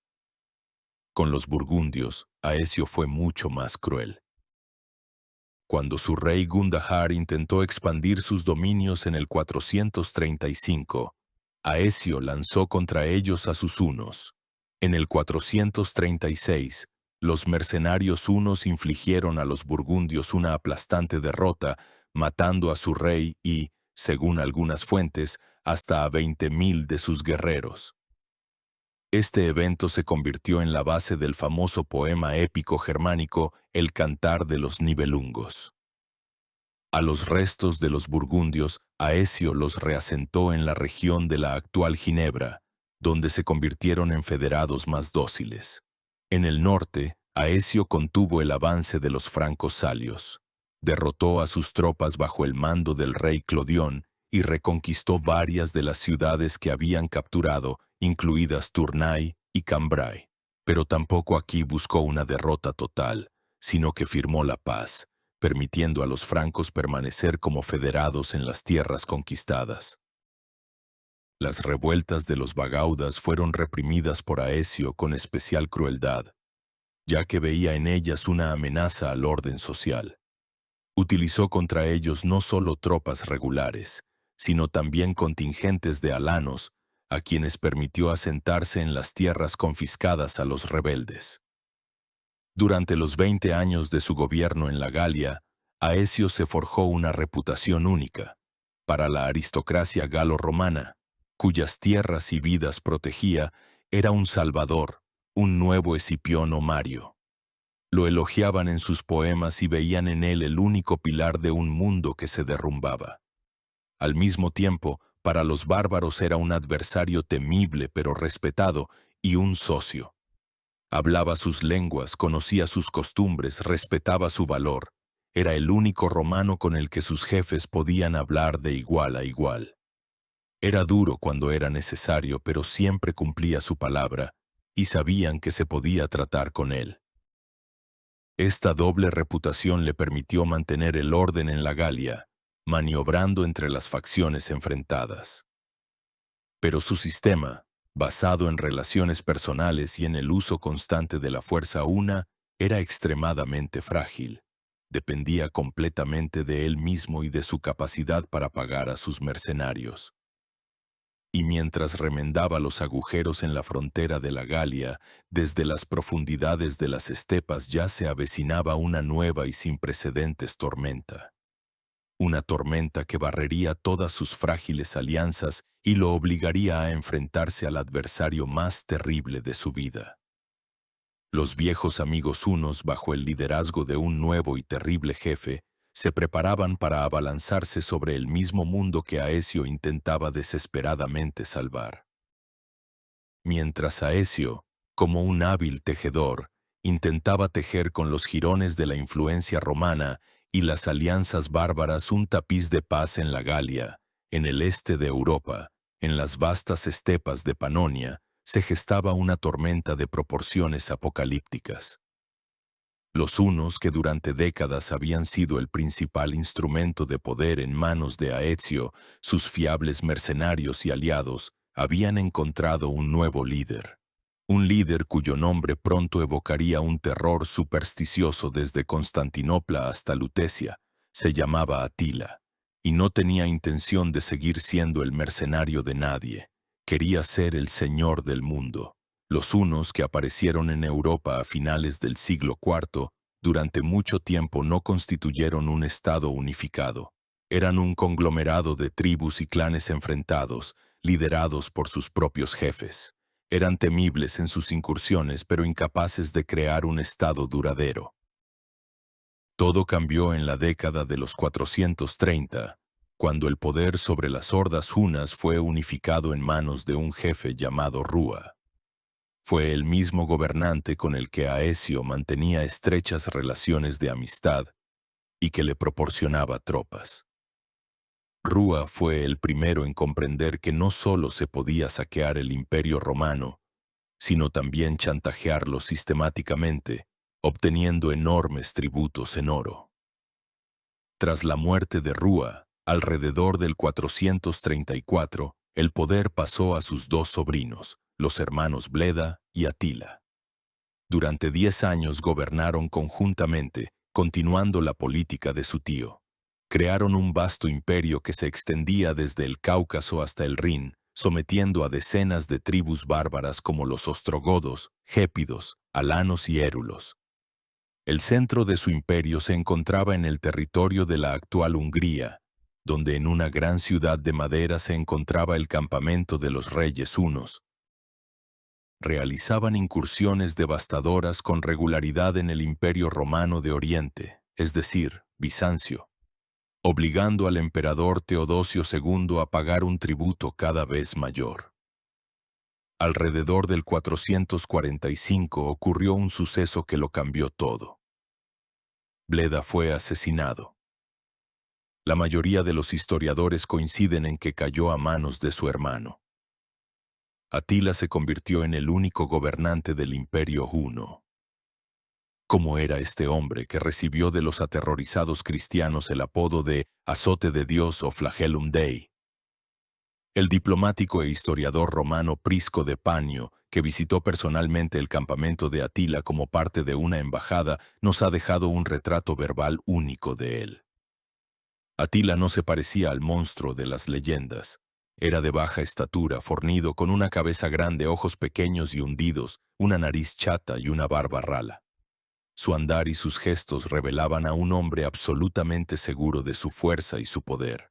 Con los burgundios, Aecio fue mucho más cruel. Cuando su rey Gundahar intentó expandir sus dominios en el 435, Aecio lanzó contra ellos a sus hunos. En el 436, los mercenarios hunos infligieron a los burgundios una aplastante derrota, matando a su rey y, según algunas fuentes, hasta a 20.000 de sus guerreros. Este evento se convirtió en la base del famoso poema épico germánico El Cantar de los Nibelungos. A los restos de los burgundios, Aecio los reasentó en la región de la actual Ginebra, donde se convirtieron en federados más dóciles. En el norte, Aecio contuvo el avance de los francos salios, derrotó a sus tropas bajo el mando del rey Clodión y reconquistó varias de las ciudades que habían capturado, incluidas Tournai y Cambrai. Pero tampoco aquí buscó una derrota total, sino que firmó la paz, permitiendo a los francos permanecer como federados en las tierras conquistadas. Las revueltas de los bagaudas fueron reprimidas por Aecio con especial crueldad, ya que veía en ellas una amenaza al orden social. Utilizó contra ellos no solo tropas regulares, sino también contingentes de alanos, a quienes permitió asentarse en las tierras confiscadas a los rebeldes. Durante los 20 años de su gobierno en la Galia, Aecio se forjó una reputación única para la aristocracia galo-romana, cuyas tierras y vidas protegía. Era un salvador, un nuevo Escipión o Mario. Lo elogiaban en sus poemas y veían en él el único pilar de un mundo que se derrumbaba. Al mismo tiempo, para los bárbaros era un adversario temible pero respetado y un socio. Hablaba sus lenguas, conocía sus costumbres, respetaba su valor. Era el único romano con el que sus jefes podían hablar de igual a igual. Era duro cuando era necesario, pero siempre cumplía su palabra, y sabían que se podía tratar con él. Esta doble reputación le permitió mantener el orden en la Galia, maniobrando entre las facciones enfrentadas. Pero su sistema, basado en relaciones personales y en el uso constante de la fuerza era extremadamente frágil. Dependía completamente de él mismo y de su capacidad para pagar a sus mercenarios. Y mientras remendaba los agujeros en la frontera de la Galia, desde las profundidades de las estepas ya se avecinaba una nueva y sin precedentes tormenta. Una tormenta que barrería todas sus frágiles alianzas y lo obligaría a enfrentarse al adversario más terrible de su vida. Los viejos amigos hunos, bajo el liderazgo de un nuevo y terrible jefe, se preparaban para abalanzarse sobre el mismo mundo que Aecio intentaba desesperadamente salvar. Mientras Aecio, como un hábil tejedor, intentaba tejer con los jirones de la influencia romana y las alianzas bárbaras un tapiz de paz en la Galia, en el este de Europa, en las vastas estepas de Panonia, se gestaba una tormenta de proporciones apocalípticas. Los hunos, que durante décadas habían sido el principal instrumento de poder en manos de Aecio, sus fiables mercenarios y aliados, habían encontrado un nuevo líder. Un líder cuyo nombre pronto evocaría un terror supersticioso desde Constantinopla hasta Lutecia. Se llamaba Atila, y no tenía intención de seguir siendo el mercenario de nadie. Quería ser el señor del mundo. Los hunos, que aparecieron en Europa a finales del siglo IV, durante mucho tiempo no constituyeron un estado unificado. Eran un conglomerado de tribus y clanes enfrentados, liderados por sus propios jefes. Eran temibles en sus incursiones, pero incapaces de crear un estado duradero. Todo cambió en la década de los 430, cuando el poder sobre las hordas hunas fue unificado en manos de un jefe llamado Rúa. Fue el mismo gobernante con el que Aecio mantenía estrechas relaciones de amistad y que le proporcionaba tropas. Rúa fue el primero en comprender que no solo se podía saquear el Imperio Romano, sino también chantajearlo sistemáticamente, obteniendo enormes tributos en oro. Tras la muerte de Rúa, alrededor del 434, el poder pasó a sus dos sobrinos, los hermanos Bleda y Atila. Durante 10 años gobernaron conjuntamente, continuando la política de su tío. Crearon un vasto imperio que se extendía desde el Cáucaso hasta el Rin, sometiendo a decenas de tribus bárbaras como los ostrogodos, gépidos, alanos y érulos. El centro de su imperio se encontraba en el territorio de la actual Hungría, donde en una gran ciudad de madera se encontraba el campamento de los reyes hunos. Realizaban incursiones devastadoras con regularidad en el Imperio Romano de Oriente, es decir, Bizancio, obligando al emperador Teodosio II a pagar un tributo cada vez mayor. Alrededor del 445 ocurrió un suceso que lo cambió todo. Bleda fue asesinado. La mayoría de los historiadores coinciden en que cayó a manos de su hermano. Atila se convirtió en el único gobernante del Imperio Huno. ¿Cómo era este hombre que recibió de los aterrorizados cristianos el apodo de azote de Dios o flagellum Dei? El diplomático e historiador romano Prisco de Panio, que visitó personalmente el campamento de Atila como parte de una embajada, nos ha dejado un retrato verbal único de él. Atila no se parecía al monstruo de las leyendas. Era de baja estatura, fornido, con una cabeza grande, ojos pequeños y hundidos, una nariz chata y una barba rala. Su andar y sus gestos revelaban a un hombre absolutamente seguro de su fuerza y su poder.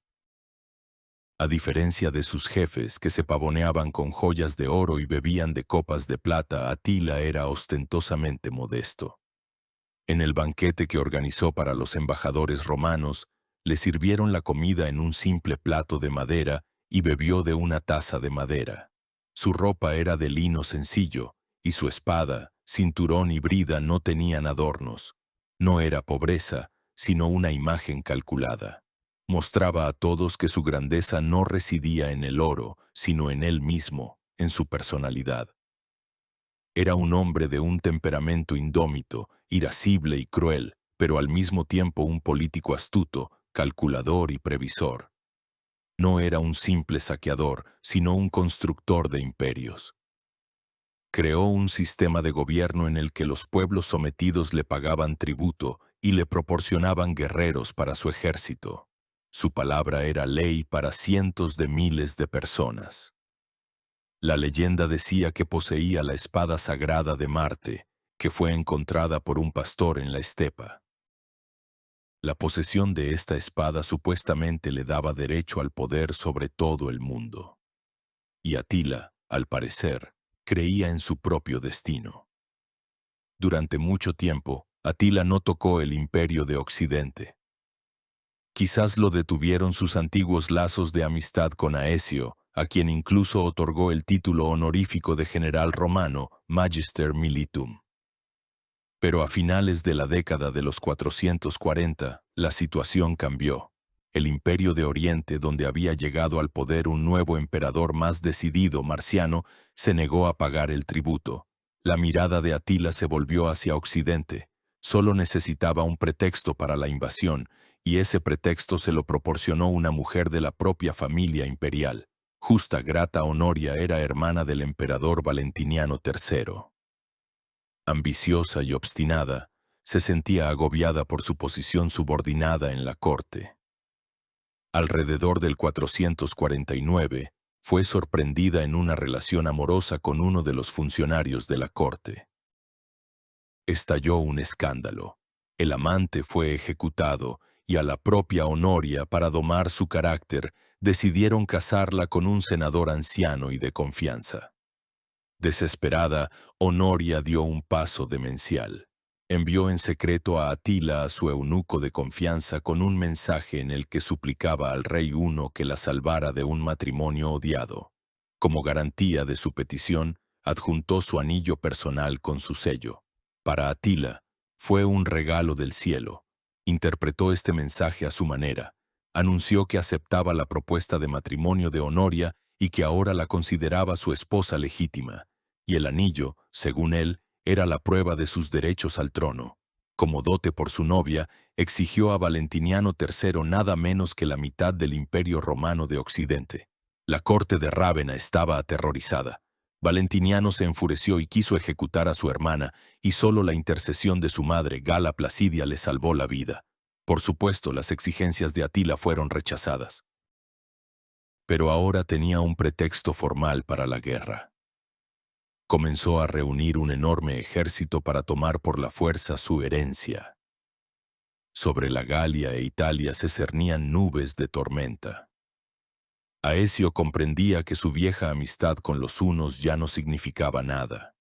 A diferencia de sus jefes, que se pavoneaban con joyas de oro y bebían de copas de plata, Atila era ostentosamente modesto. En el banquete que organizó para los embajadores romanos, le sirvieron la comida en un simple plato de madera y bebió de una taza de madera. Su ropa era de lino sencillo, y su espada, cinturón y brida no tenían adornos. No era pobreza, sino una imagen calculada. Mostraba a todos que su grandeza no residía en el oro, sino en él mismo, en su personalidad. Era un hombre de un temperamento indómito, irascible y cruel, pero al mismo tiempo un político astuto, calculador y previsor. No era un simple saqueador, sino un constructor de imperios. Creó un sistema de gobierno en el que los pueblos sometidos le pagaban tributo y le proporcionaban guerreros para su ejército. Su palabra era ley para cientos de miles de personas. La leyenda decía que poseía la espada sagrada de Marte, que fue encontrada por un pastor en la estepa. La posesión de esta espada supuestamente le daba derecho al poder sobre todo el mundo. Y Atila, al parecer, creía en su propio destino. Durante mucho tiempo, Atila no tocó el imperio de Occidente. Quizás lo detuvieron sus antiguos lazos de amistad con Aecio, a quien incluso otorgó el título honorífico de general romano, Magister Militum. Pero a finales de la década de los 440, la situación cambió. El Imperio de Oriente, donde había llegado al poder un nuevo emperador más decidido, Marciano, se negó a pagar el tributo. La mirada de Atila se volvió hacia Occidente. Solo necesitaba un pretexto para la invasión, y ese pretexto se lo proporcionó una mujer de la propia familia imperial. Justa Grata Honoria era hermana del emperador Valentiniano III. Ambiciosa y obstinada, se sentía agobiada por su posición subordinada en la corte. Alrededor del 449, fue sorprendida en una relación amorosa con uno de los funcionarios de la corte. Estalló un escándalo. El amante fue ejecutado y a la propia Honoria, para domar su carácter, decidieron casarla con un senador anciano y de confianza. Desesperada, Honoria dio un paso demencial. Envió en secreto a Atila, a su eunuco de confianza, con un mensaje en el que suplicaba al rey Huno que la salvara de un matrimonio odiado. Como garantía de su petición, adjuntó su anillo personal con su sello. Para Atila, fue un regalo del cielo. Interpretó este mensaje a su manera. Anunció que aceptaba la propuesta de matrimonio de Honoria y que ahora la consideraba su esposa legítima. Y el anillo, según él, era la prueba de sus derechos al trono. Como dote por su novia, exigió a Valentiniano III nada menos que la mitad del Imperio Romano de Occidente. La corte de Rávena estaba aterrorizada. Valentiniano se enfureció y quiso ejecutar a su hermana, y solo la intercesión de su madre, Gala Placidia, le salvó la vida. Por supuesto, las exigencias de Atila fueron rechazadas. Pero ahora tenía un pretexto formal para la guerra. Comenzó a reunir un enorme ejército para tomar por la fuerza su herencia. Sobre la Galia e Italia se cernían nubes de tormenta. Aecio comprendía que su vieja amistad con los hunos ya no significaba nada.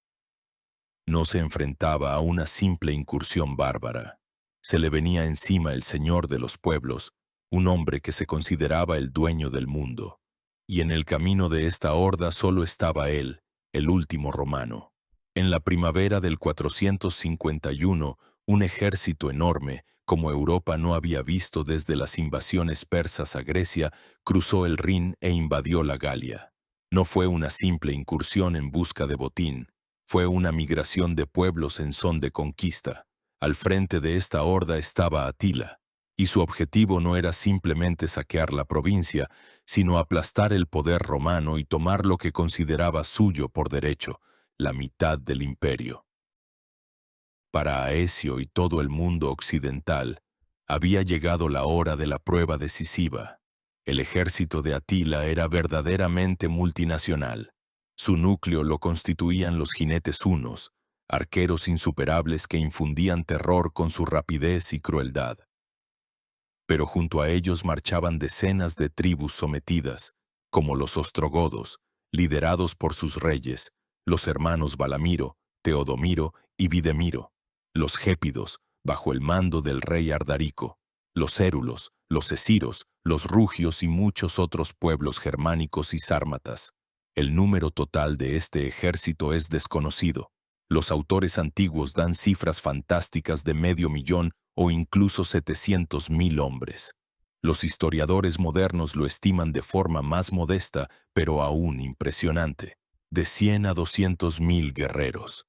No se enfrentaba a una simple incursión bárbara. Se le venía encima el señor de los pueblos, un hombre que se consideraba el dueño del mundo. Y en el camino de esta horda solo estaba él, el último romano. En la primavera del 451, un ejército enorme, como Europa no había visto desde las invasiones persas a Grecia, cruzó el Rin e invadió la Galia. No fue una simple incursión en busca de botín, fue una migración de pueblos en son de conquista. Al frente de esta horda estaba Atila, y su objetivo no era simplemente saquear la provincia, sino aplastar el poder romano y tomar lo que consideraba suyo por derecho, la mitad del imperio. Para Aecio y todo el mundo occidental, había llegado la hora de la prueba decisiva. El ejército de Atila era verdaderamente multinacional. Su núcleo lo constituían los jinetes hunos, arqueros insuperables que infundían terror con su rapidez y crueldad. Pero junto a ellos marchaban decenas de tribus sometidas, como los ostrogodos, liderados por sus reyes, los hermanos Balamiro, Teodomiro y Videmiro, los gépidos, bajo el mando del rey Ardarico, los érulos, los esiros, los rugios y muchos otros pueblos germánicos y sármatas. El número total de este ejército es desconocido. Los autores antiguos dan cifras fantásticas de 500.000 o incluso 700.000 hombres. Los historiadores modernos lo estiman de forma más modesta, pero aún impresionante, de 100 a 200.000 guerreros.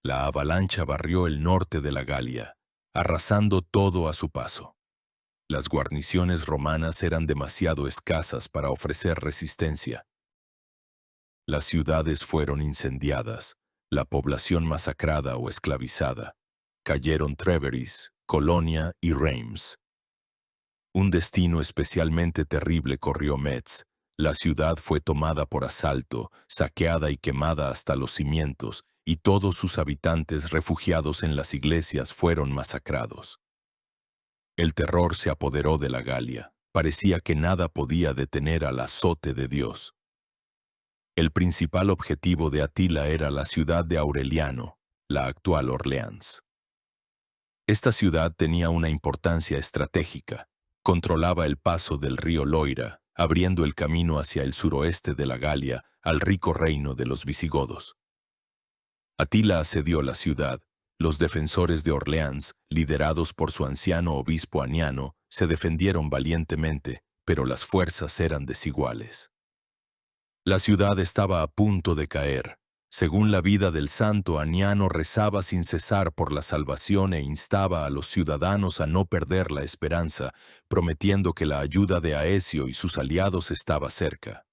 La avalancha barrió el norte de la Galia, arrasando todo a su paso. Las guarniciones romanas eran demasiado escasas para ofrecer resistencia. Las ciudades fueron incendiadas, la población masacrada o esclavizada. Cayeron Trèveris, Colonia y Reims. Un destino especialmente terrible corrió Metz. La ciudad fue tomada por asalto, saqueada y quemada hasta los cimientos, y todos sus habitantes refugiados en las iglesias fueron masacrados. El terror se apoderó de la Galia. Parecía que nada podía detener al azote de Dios. El principal objetivo de Atila era la ciudad de Aureliano, la actual Orleans. Esta ciudad tenía una importancia estratégica. Controlaba el paso del río Loira, abriendo el camino hacia el suroeste de la Galia, al rico reino de los visigodos. Atila asedió la ciudad. Los defensores de Orleans, liderados por su anciano obispo Aniano, se defendieron valientemente, pero las fuerzas eran desiguales. La ciudad estaba a punto de caer. Según la vida del santo, Aniano rezaba sin cesar por la salvación e instaba a los ciudadanos a no perder la esperanza, prometiendo que la ayuda de Aecio y sus aliados estaba cerca.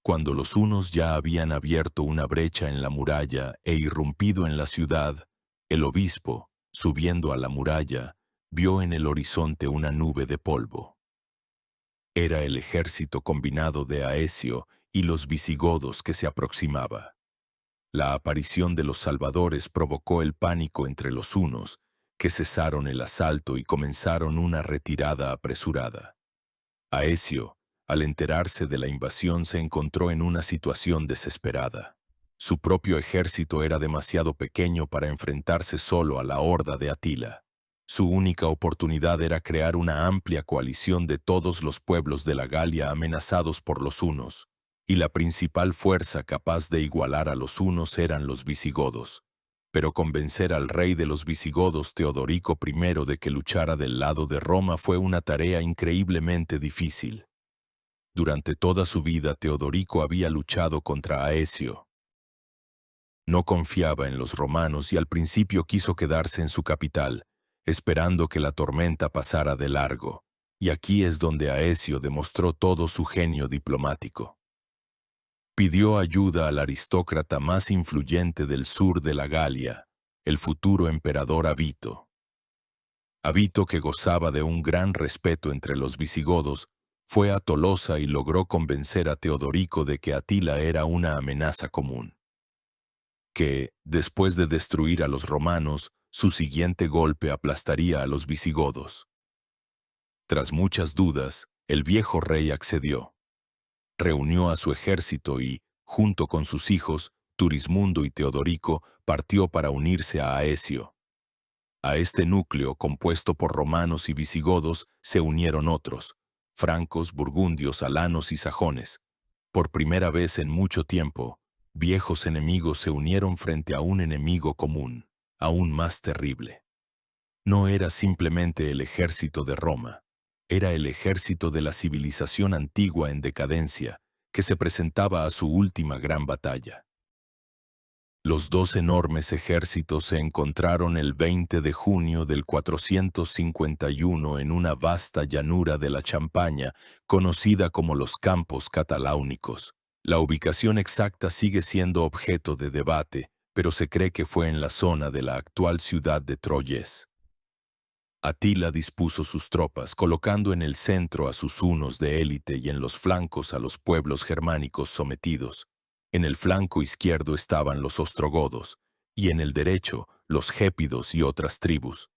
Cuando los hunos ya habían abierto una brecha en la muralla e irrumpido en la ciudad, el obispo, subiendo a la muralla, vio en el horizonte una nube de polvo. Era el ejército combinado de Aecio y los visigodos que se aproximaba. La aparición de los salvadores provocó el pánico entre los hunos, que cesaron el asalto y comenzaron una retirada apresurada. Aecio, al enterarse de la invasión, se encontró en una situación desesperada. Su propio ejército era demasiado pequeño para enfrentarse solo a la horda de Atila. Su única oportunidad era crear una amplia coalición de todos los pueblos de la Galia amenazados por los hunos, y la principal fuerza capaz de igualar a los hunos eran los visigodos. Pero convencer al rey de los visigodos, Teodorico I, de que luchara del lado de Roma fue una tarea increíblemente difícil. Durante toda su vida, Teodorico había luchado contra Aecio. No confiaba en los romanos y al principio quiso quedarse en su capital, esperando que la tormenta pasara de largo. Y aquí es donde Aecio demostró todo su genio diplomático. Pidió ayuda al aristócrata más influyente del sur de la Galia, el futuro emperador Avito. Avito, que gozaba de un gran respeto entre los visigodos, fue a Tolosa y logró convencer a Teodorico de que Atila era una amenaza común. Que, después de destruir a los romanos, su siguiente golpe aplastaría a los visigodos. Tras muchas dudas, el viejo rey accedió. Reunió a su ejército y, junto con sus hijos, Turismundo y Teodorico, partió para unirse a Aecio. A este núcleo, compuesto por romanos y visigodos, se unieron otros, francos, burgundios, alanos y sajones. Por primera vez en mucho tiempo, viejos enemigos se unieron frente a un enemigo común, aún más terrible. No era simplemente el ejército de Roma, era el ejército de la civilización antigua en decadencia, que se presentaba a su última gran batalla. Los dos enormes ejércitos se encontraron el 20 de junio del 451 en una vasta llanura de la Champaña, conocida como los Campos Cataláunicos. La ubicación exacta sigue siendo objeto de debate, pero se cree que fue en la zona de la actual ciudad de Troyes. Atila dispuso sus tropas, colocando en el centro a sus hunos de élite y en los flancos a los pueblos germánicos sometidos. En el flanco izquierdo estaban los ostrogodos, y en el derecho los gépidos y otras tribus.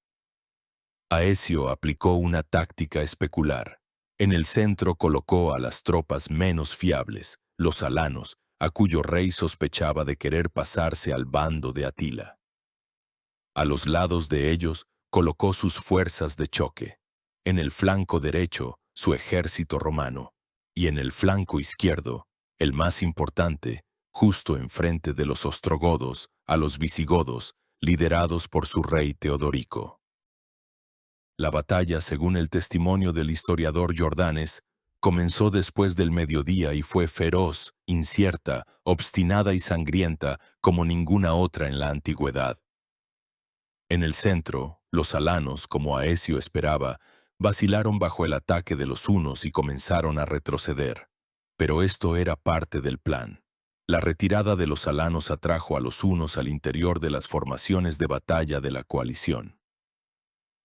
Aecio aplicó una táctica especular. En el centro colocó a las tropas menos fiables, los alanos, a cuyo rey sospechaba de querer pasarse al bando de Atila. A los lados de ellos colocó sus fuerzas de choque. En el flanco derecho, su ejército romano, y en el flanco izquierdo, el más importante, justo enfrente de los ostrogodos, a los visigodos, liderados por su rey Teodorico. La batalla, según el testimonio del historiador Jordanes, comenzó después del mediodía y fue feroz, incierta, obstinada y sangrienta como ninguna otra en la antigüedad. En el centro, los alanos, como Aecio esperaba, vacilaron bajo el ataque de los hunos y comenzaron a retroceder. Pero esto era parte del plan. La retirada de los alanos atrajo a los hunos al interior de las formaciones de batalla de la coalición.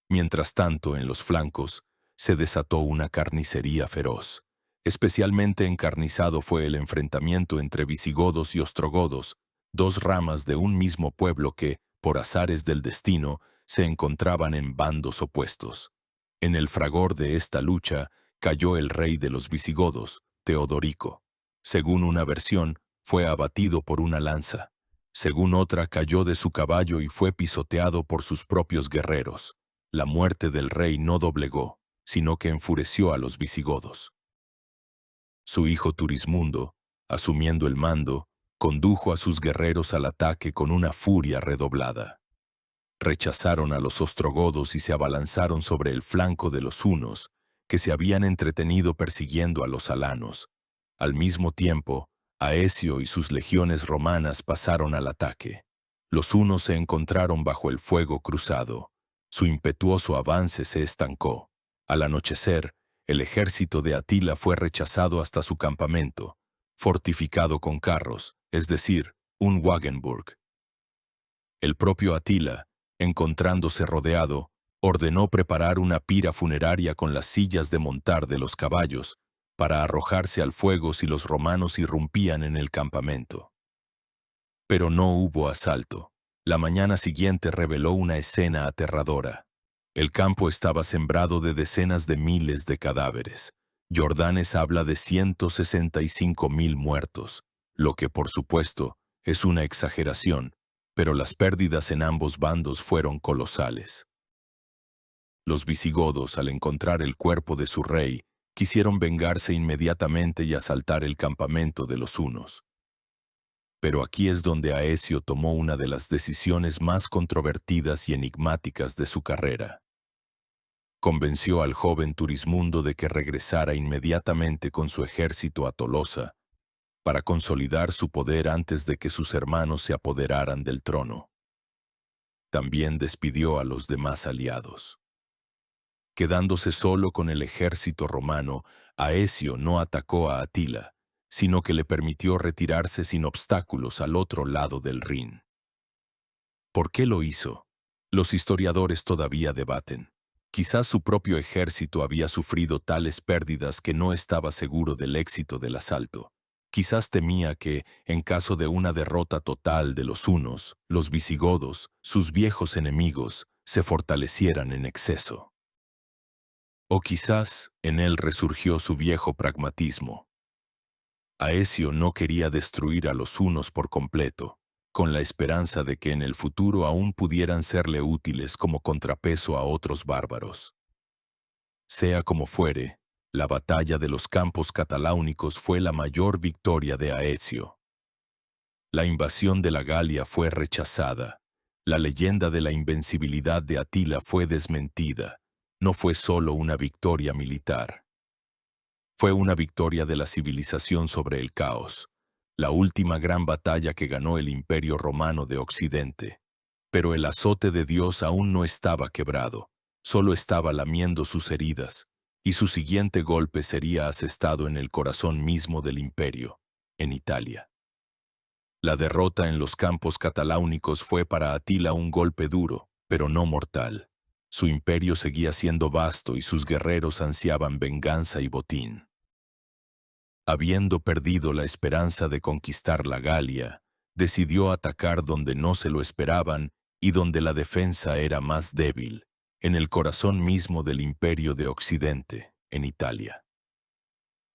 Mientras tanto, en los flancos, se desató una carnicería feroz. Especialmente encarnizado fue el enfrentamiento entre visigodos y ostrogodos, dos ramas de un mismo pueblo que, por azares del destino, se encontraban en bandos opuestos. En el fragor de esta lucha cayó el rey de los visigodos, Teodorico. Según una versión, fue abatido por una lanza. Según otra, cayó de su caballo y fue pisoteado por sus propios guerreros. La muerte del rey no doblegó, sino que enfureció a los visigodos. Su hijo Turismundo, asumiendo el mando, condujo a sus guerreros al ataque con una furia redoblada. Rechazaron a los ostrogodos y se abalanzaron sobre el flanco de los hunos, que se habían entretenido persiguiendo a los alanos. Al mismo tiempo, Aecio y sus legiones romanas pasaron al ataque. Los hunos se encontraron bajo el fuego cruzado. Su impetuoso avance se estancó. Al anochecer, el ejército de Atila fue rechazado hasta su campamento, fortificado con carros, es decir, un Wagenburg. El propio Atila, encontrándose rodeado, ordenó preparar una pira funeraria con las sillas de montar de los caballos para arrojarse al fuego si los romanos irrumpían en el campamento. Pero no hubo asalto. La mañana siguiente reveló una escena aterradora. El campo estaba sembrado de decenas de miles de cadáveres. Jordanes habla de 165.000 muertos, lo que, por supuesto, es una exageración, pero las pérdidas en ambos bandos fueron colosales. Los visigodos, al encontrar el cuerpo de su rey, quisieron vengarse inmediatamente y asaltar el campamento de los hunos. Pero aquí es donde Aecio tomó una de las decisiones más controvertidas y enigmáticas de su carrera. Convenció al joven Turismundo de que regresara inmediatamente con su ejército a Tolosa, para consolidar su poder antes de que sus hermanos se apoderaran del trono. También despidió a los demás aliados. Quedándose solo con el ejército romano, Aecio no atacó a Atila, sino que le permitió retirarse sin obstáculos al otro lado del Rin. ¿Por qué lo hizo? Los historiadores todavía debaten. Quizás su propio ejército había sufrido tales pérdidas que no estaba seguro del éxito del asalto. Quizás temía que, en caso de una derrota total de los hunos, los visigodos, sus viejos enemigos, se fortalecieran en exceso. O quizás en él resurgió su viejo pragmatismo. Aecio no quería destruir a los hunos por completo, con la esperanza de que en el futuro aún pudieran serle útiles como contrapeso a otros bárbaros. Sea como fuere, la batalla de los campos cataláunicos fue la mayor victoria de Aecio. La invasión de la Galia fue rechazada. La leyenda de la invencibilidad de Atila fue desmentida. No fue solo una victoria militar. Fue una victoria de la civilización sobre el caos, la última gran batalla que ganó el Imperio Romano de Occidente. Pero el azote de Dios aún no estaba quebrado, solo estaba lamiendo sus heridas, y su siguiente golpe sería asestado en el corazón mismo del imperio, en Italia. La derrota en los campos cataláunicos fue para Atila un golpe duro, pero no mortal. Su imperio seguía siendo vasto y sus guerreros ansiaban venganza y botín. Habiendo perdido la esperanza de conquistar la Galia, decidió atacar donde no se lo esperaban y donde la defensa era más débil, en el corazón mismo del Imperio de Occidente, en Italia.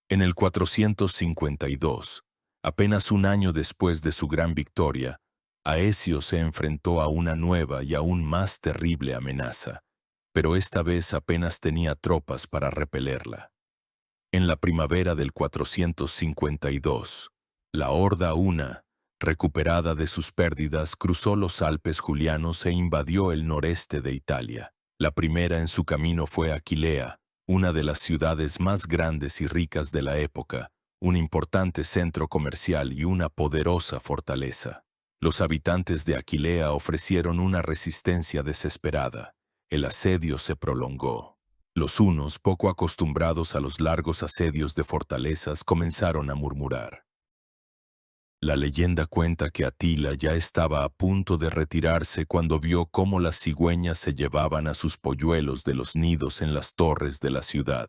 En el 452, apenas un año después de su gran victoria, Aecio se enfrentó a una nueva y aún más terrible amenaza, pero esta vez apenas tenía tropas para repelerla. En la primavera del 452, la horda huna, recuperada de sus pérdidas, cruzó los Alpes julianos e invadió el noreste de Italia. La primera en su camino fue Aquilea, una de las ciudades más grandes y ricas de la época, un importante centro comercial y una poderosa fortaleza. Los habitantes de Aquilea ofrecieron una resistencia desesperada. El asedio se prolongó. Los hunos, poco acostumbrados a los largos asedios de fortalezas, comenzaron a murmurar. La leyenda cuenta que Atila ya estaba a punto de retirarse cuando vio cómo las cigüeñas se llevaban a sus polluelos de los nidos en las torres de la ciudad.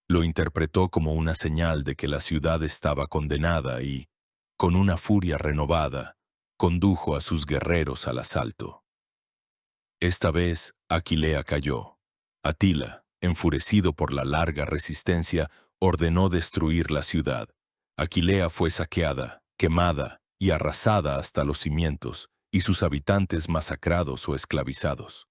Lo interpretó como una señal de que la ciudad estaba condenada y, con una furia renovada, condujo a sus guerreros al asalto. Esta vez, Aquilea cayó. Atila, enfurecido por la larga resistencia, ordenó destruir la ciudad. Aquilea fue saqueada, quemada y arrasada hasta los cimientos, y sus habitantes masacrados o esclavizados.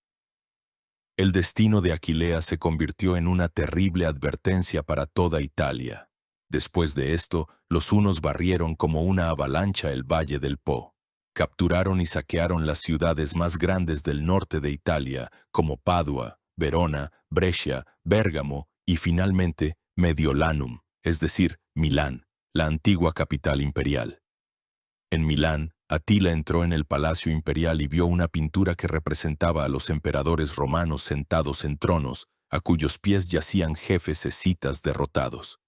El destino de Aquilea se convirtió en una terrible advertencia para toda Italia. Después de esto, los hunos barrieron como una avalancha el valle del Po. Capturaron y saquearon las ciudades más grandes del norte de Italia, como Padua, Verona, Brescia, Bérgamo y finalmente Mediolanum, es decir, Milán, la antigua capital imperial. En Milán, Atila entró en el palacio imperial y vio una pintura que representaba a los emperadores romanos sentados en tronos, a cuyos pies yacían jefes escitas derrotados.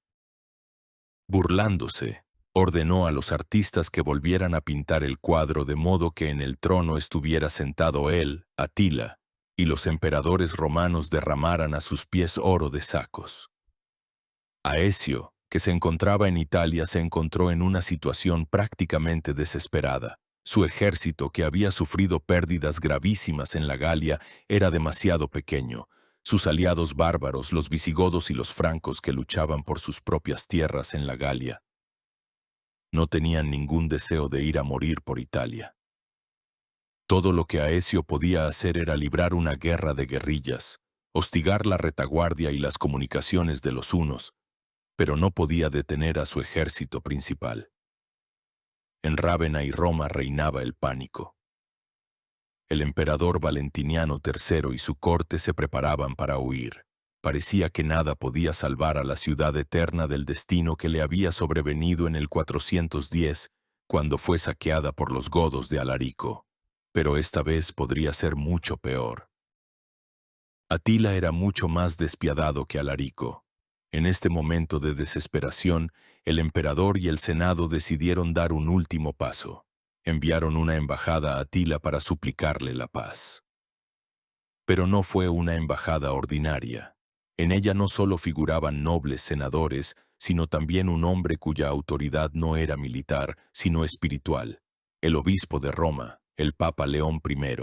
Burlándose, ordenó a los artistas que volvieran a pintar el cuadro de modo que en el trono estuviera sentado él, Atila, y los emperadores romanos derramaran a sus pies oro de sacos. Aecio, que se encontraba en Italia, se encontró en una situación prácticamente desesperada. Su ejército, que había sufrido pérdidas gravísimas en la Galia, era demasiado pequeño. Sus aliados bárbaros, los visigodos y los francos, que luchaban por sus propias tierras en la Galia, No tenían ningún deseo de ir a morir por Italia. Todo lo que Aecio podía hacer era librar una guerra de guerrillas, hostigar la retaguardia y las comunicaciones de los hunos, pero no podía detener a su ejército principal. En Rávena y Roma reinaba el pánico. El emperador Valentiniano III y su corte se preparaban para huir. Parecía que nada podía salvar a la ciudad eterna del destino que le había sobrevenido en el 410, cuando fue saqueada por los godos de Alarico. Pero esta vez podría ser mucho peor. Atila era mucho más despiadado que Alarico. En este momento de desesperación, el emperador y el senado decidieron dar un último paso. Enviaron una embajada a Atila para suplicarle la paz. Pero no fue una embajada ordinaria. En ella no solo figuraban nobles senadores, sino también un hombre cuya autoridad no era militar, sino espiritual, el obispo de Roma, el Papa León I.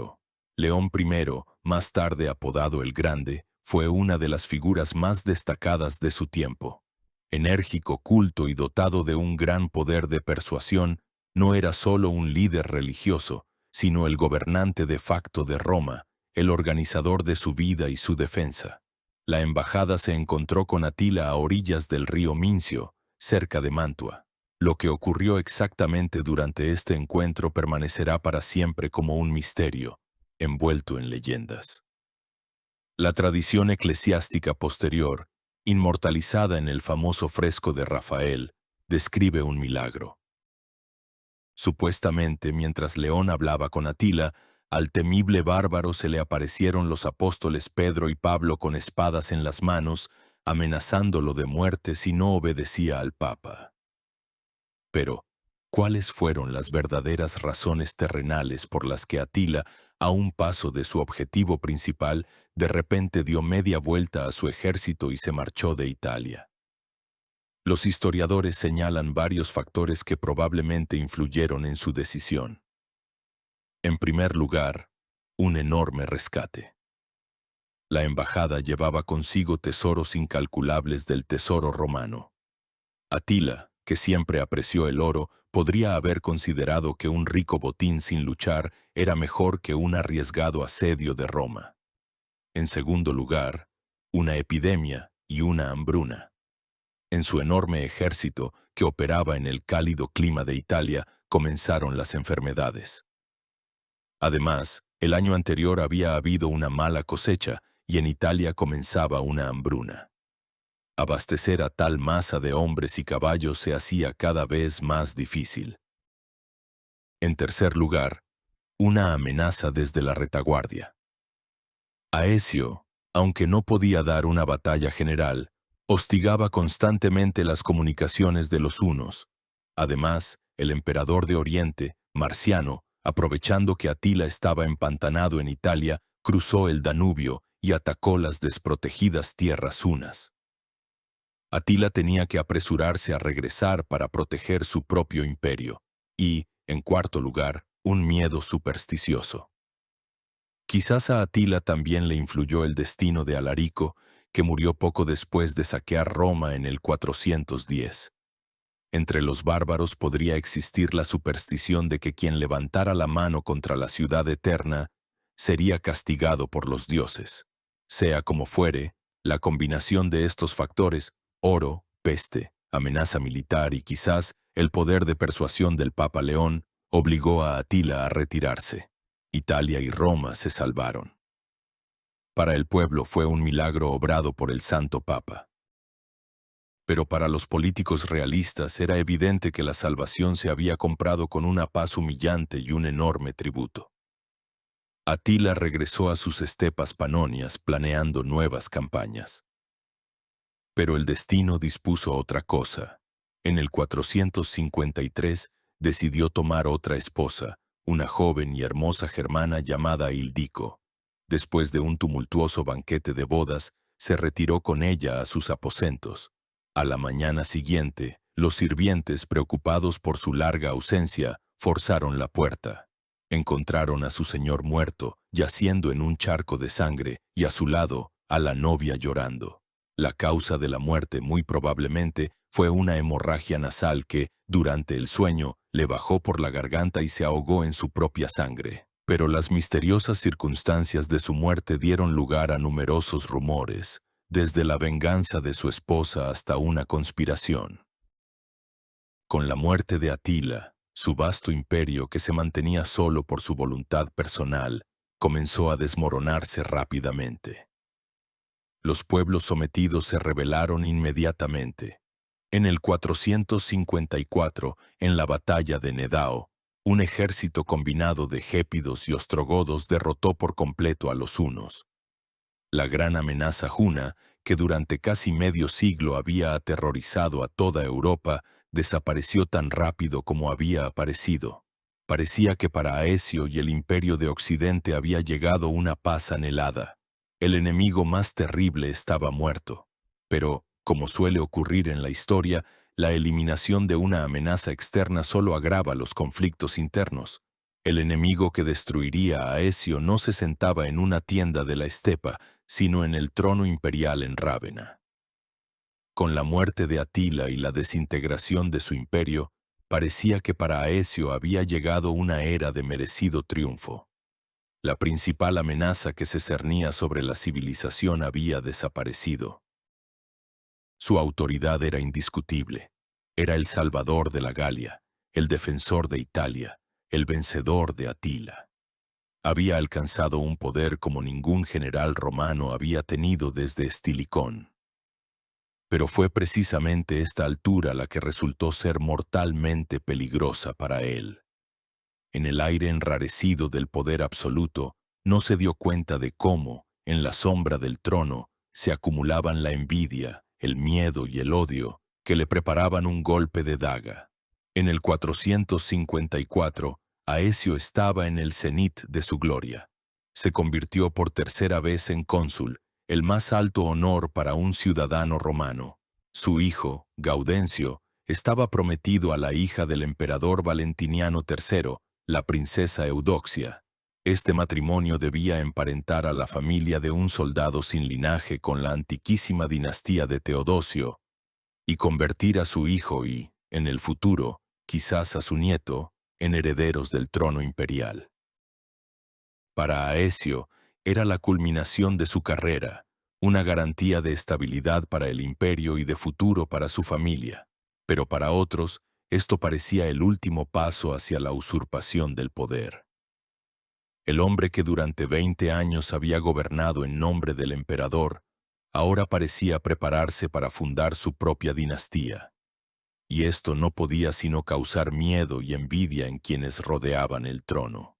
León I, más tarde apodado el Grande, fue una de las figuras más destacadas de su tiempo. Enérgico, culto y dotado de un gran poder de persuasión, no era solo un líder religioso, sino el gobernante de facto de Roma, el organizador de su vida y su defensa. La embajada se encontró con Atila a orillas del río Mincio, cerca de Mantua. Lo que ocurrió exactamente durante este encuentro permanecerá para siempre como un misterio, envuelto en leyendas. La tradición eclesiástica posterior, inmortalizada en el famoso fresco de Rafael, describe un milagro. Supuestamente, mientras León hablaba con Atila, al temible bárbaro se le aparecieron los apóstoles Pedro y Pablo con espadas en las manos, amenazándolo de muerte si no obedecía al Papa. Pero, ¿cuáles fueron las verdaderas razones terrenales por las que Atila, a un paso de su objetivo principal, de repente dio media vuelta a su ejército y se marchó de Italia? Los historiadores señalan varios factores que probablemente influyeron en su decisión. En primer lugar, un enorme rescate. La embajada llevaba consigo tesoros incalculables del tesoro romano. Atila, que siempre apreció el oro, podría haber considerado que un rico botín sin luchar era mejor que un arriesgado asedio de Roma. En segundo lugar, una epidemia y una hambruna. En su enorme ejército, que operaba en el cálido clima de Italia, comenzaron las enfermedades. Además, el año anterior había habido una mala cosecha y en Italia comenzaba una hambruna. Abastecer a tal masa de hombres y caballos se hacía cada vez más difícil. En tercer lugar, una amenaza desde la retaguardia. Aecio, aunque no podía dar una batalla general, hostigaba constantemente las comunicaciones de los hunos. Además, el emperador de Oriente, Marciano, aprovechando que Atila estaba empantanado en Italia, cruzó el Danubio y atacó las desprotegidas tierras hunas. Atila tenía que apresurarse a regresar para proteger su propio imperio y, en cuarto lugar, un miedo supersticioso. Quizás a Atila también le influyó el destino de Alarico, que murió poco después de saquear Roma en el 410. Entre los bárbaros podría existir la superstición de que quien levantara la mano contra la ciudad eterna sería castigado por los dioses. Sea como fuere, la combinación de estos factores, oro, peste, amenaza militar y quizás el poder de persuasión del Papa León, obligó a Atila a retirarse. Italia y Roma se salvaron. Para el pueblo fue un milagro obrado por el Santo Papa. Pero para los políticos realistas era evidente que la salvación se había comprado con una paz humillante y un enorme tributo. Atila regresó a sus estepas panonias planeando nuevas campañas. Pero el destino dispuso otra cosa. En el 453 decidió tomar otra esposa, una joven y hermosa germana llamada Ildico. Después de un tumultuoso banquete de bodas, se retiró con ella a sus aposentos. A la mañana siguiente, los sirvientes, preocupados por su larga ausencia, forzaron la puerta. Encontraron a su señor muerto, yaciendo en un charco de sangre, y a su lado, a la novia llorando. La causa de la muerte muy probablemente fue una hemorragia nasal que, durante el sueño, le bajó por la garganta y se ahogó en su propia sangre. Pero las misteriosas circunstancias de su muerte dieron lugar a numerosos rumores, desde la venganza de su esposa hasta una conspiración. Con la muerte de Atila, su vasto imperio, que se mantenía solo por su voluntad personal, comenzó a desmoronarse rápidamente. Los pueblos sometidos se rebelaron inmediatamente. En el 454, en la batalla de Nedao, un ejército combinado de gépidos y ostrogodos derrotó por completo a los hunos. La gran amenaza juna, que durante casi medio siglo había aterrorizado a toda Europa, desapareció tan rápido como había aparecido. Parecía que para Aecio y el imperio de Occidente había llegado una paz anhelada. El enemigo más terrible estaba muerto. Pero, como suele ocurrir en la historia, la eliminación de una amenaza externa solo agrava los conflictos internos. El enemigo que destruiría a Aecio no se sentaba en una tienda de la estepa, sino en el trono imperial en Rávena. Con la muerte de Atila y la desintegración de su imperio, parecía que para Aecio había llegado una era de merecido triunfo. La principal amenaza que se cernía sobre la civilización había desaparecido. Su autoridad era indiscutible. Era el salvador de la Galia, el defensor de Italia, el vencedor de Atila. Había alcanzado un poder como ningún general romano había tenido desde Estilicón. Pero fue precisamente esta altura la que resultó ser mortalmente peligrosa para él. En el aire enrarecido del poder absoluto, no se dio cuenta de cómo, en la sombra del trono, se acumulaban la envidia, el miedo y el odio, que le preparaban un golpe de daga. En el 454, Aecio estaba en el cenit de su gloria. Se convirtió por tercera vez en cónsul, el más alto honor para un ciudadano romano. Su hijo, Gaudencio, estaba prometido a la hija del emperador Valentiniano III, la princesa Eudoxia. Este matrimonio debía emparentar a la familia de un soldado sin linaje con la antiquísima dinastía de Teodosio, y convertir a su hijo y, en el futuro, quizás a su nieto, en herederos del trono imperial. Para Aecio, era la culminación de su carrera, una garantía de estabilidad para el imperio y de futuro para su familia. Pero para otros, esto parecía el último paso hacia la usurpación del poder. El hombre que durante 20 años había gobernado en nombre del emperador, ahora parecía prepararse para fundar su propia dinastía. Y esto no podía sino causar miedo y envidia en quienes rodeaban el trono.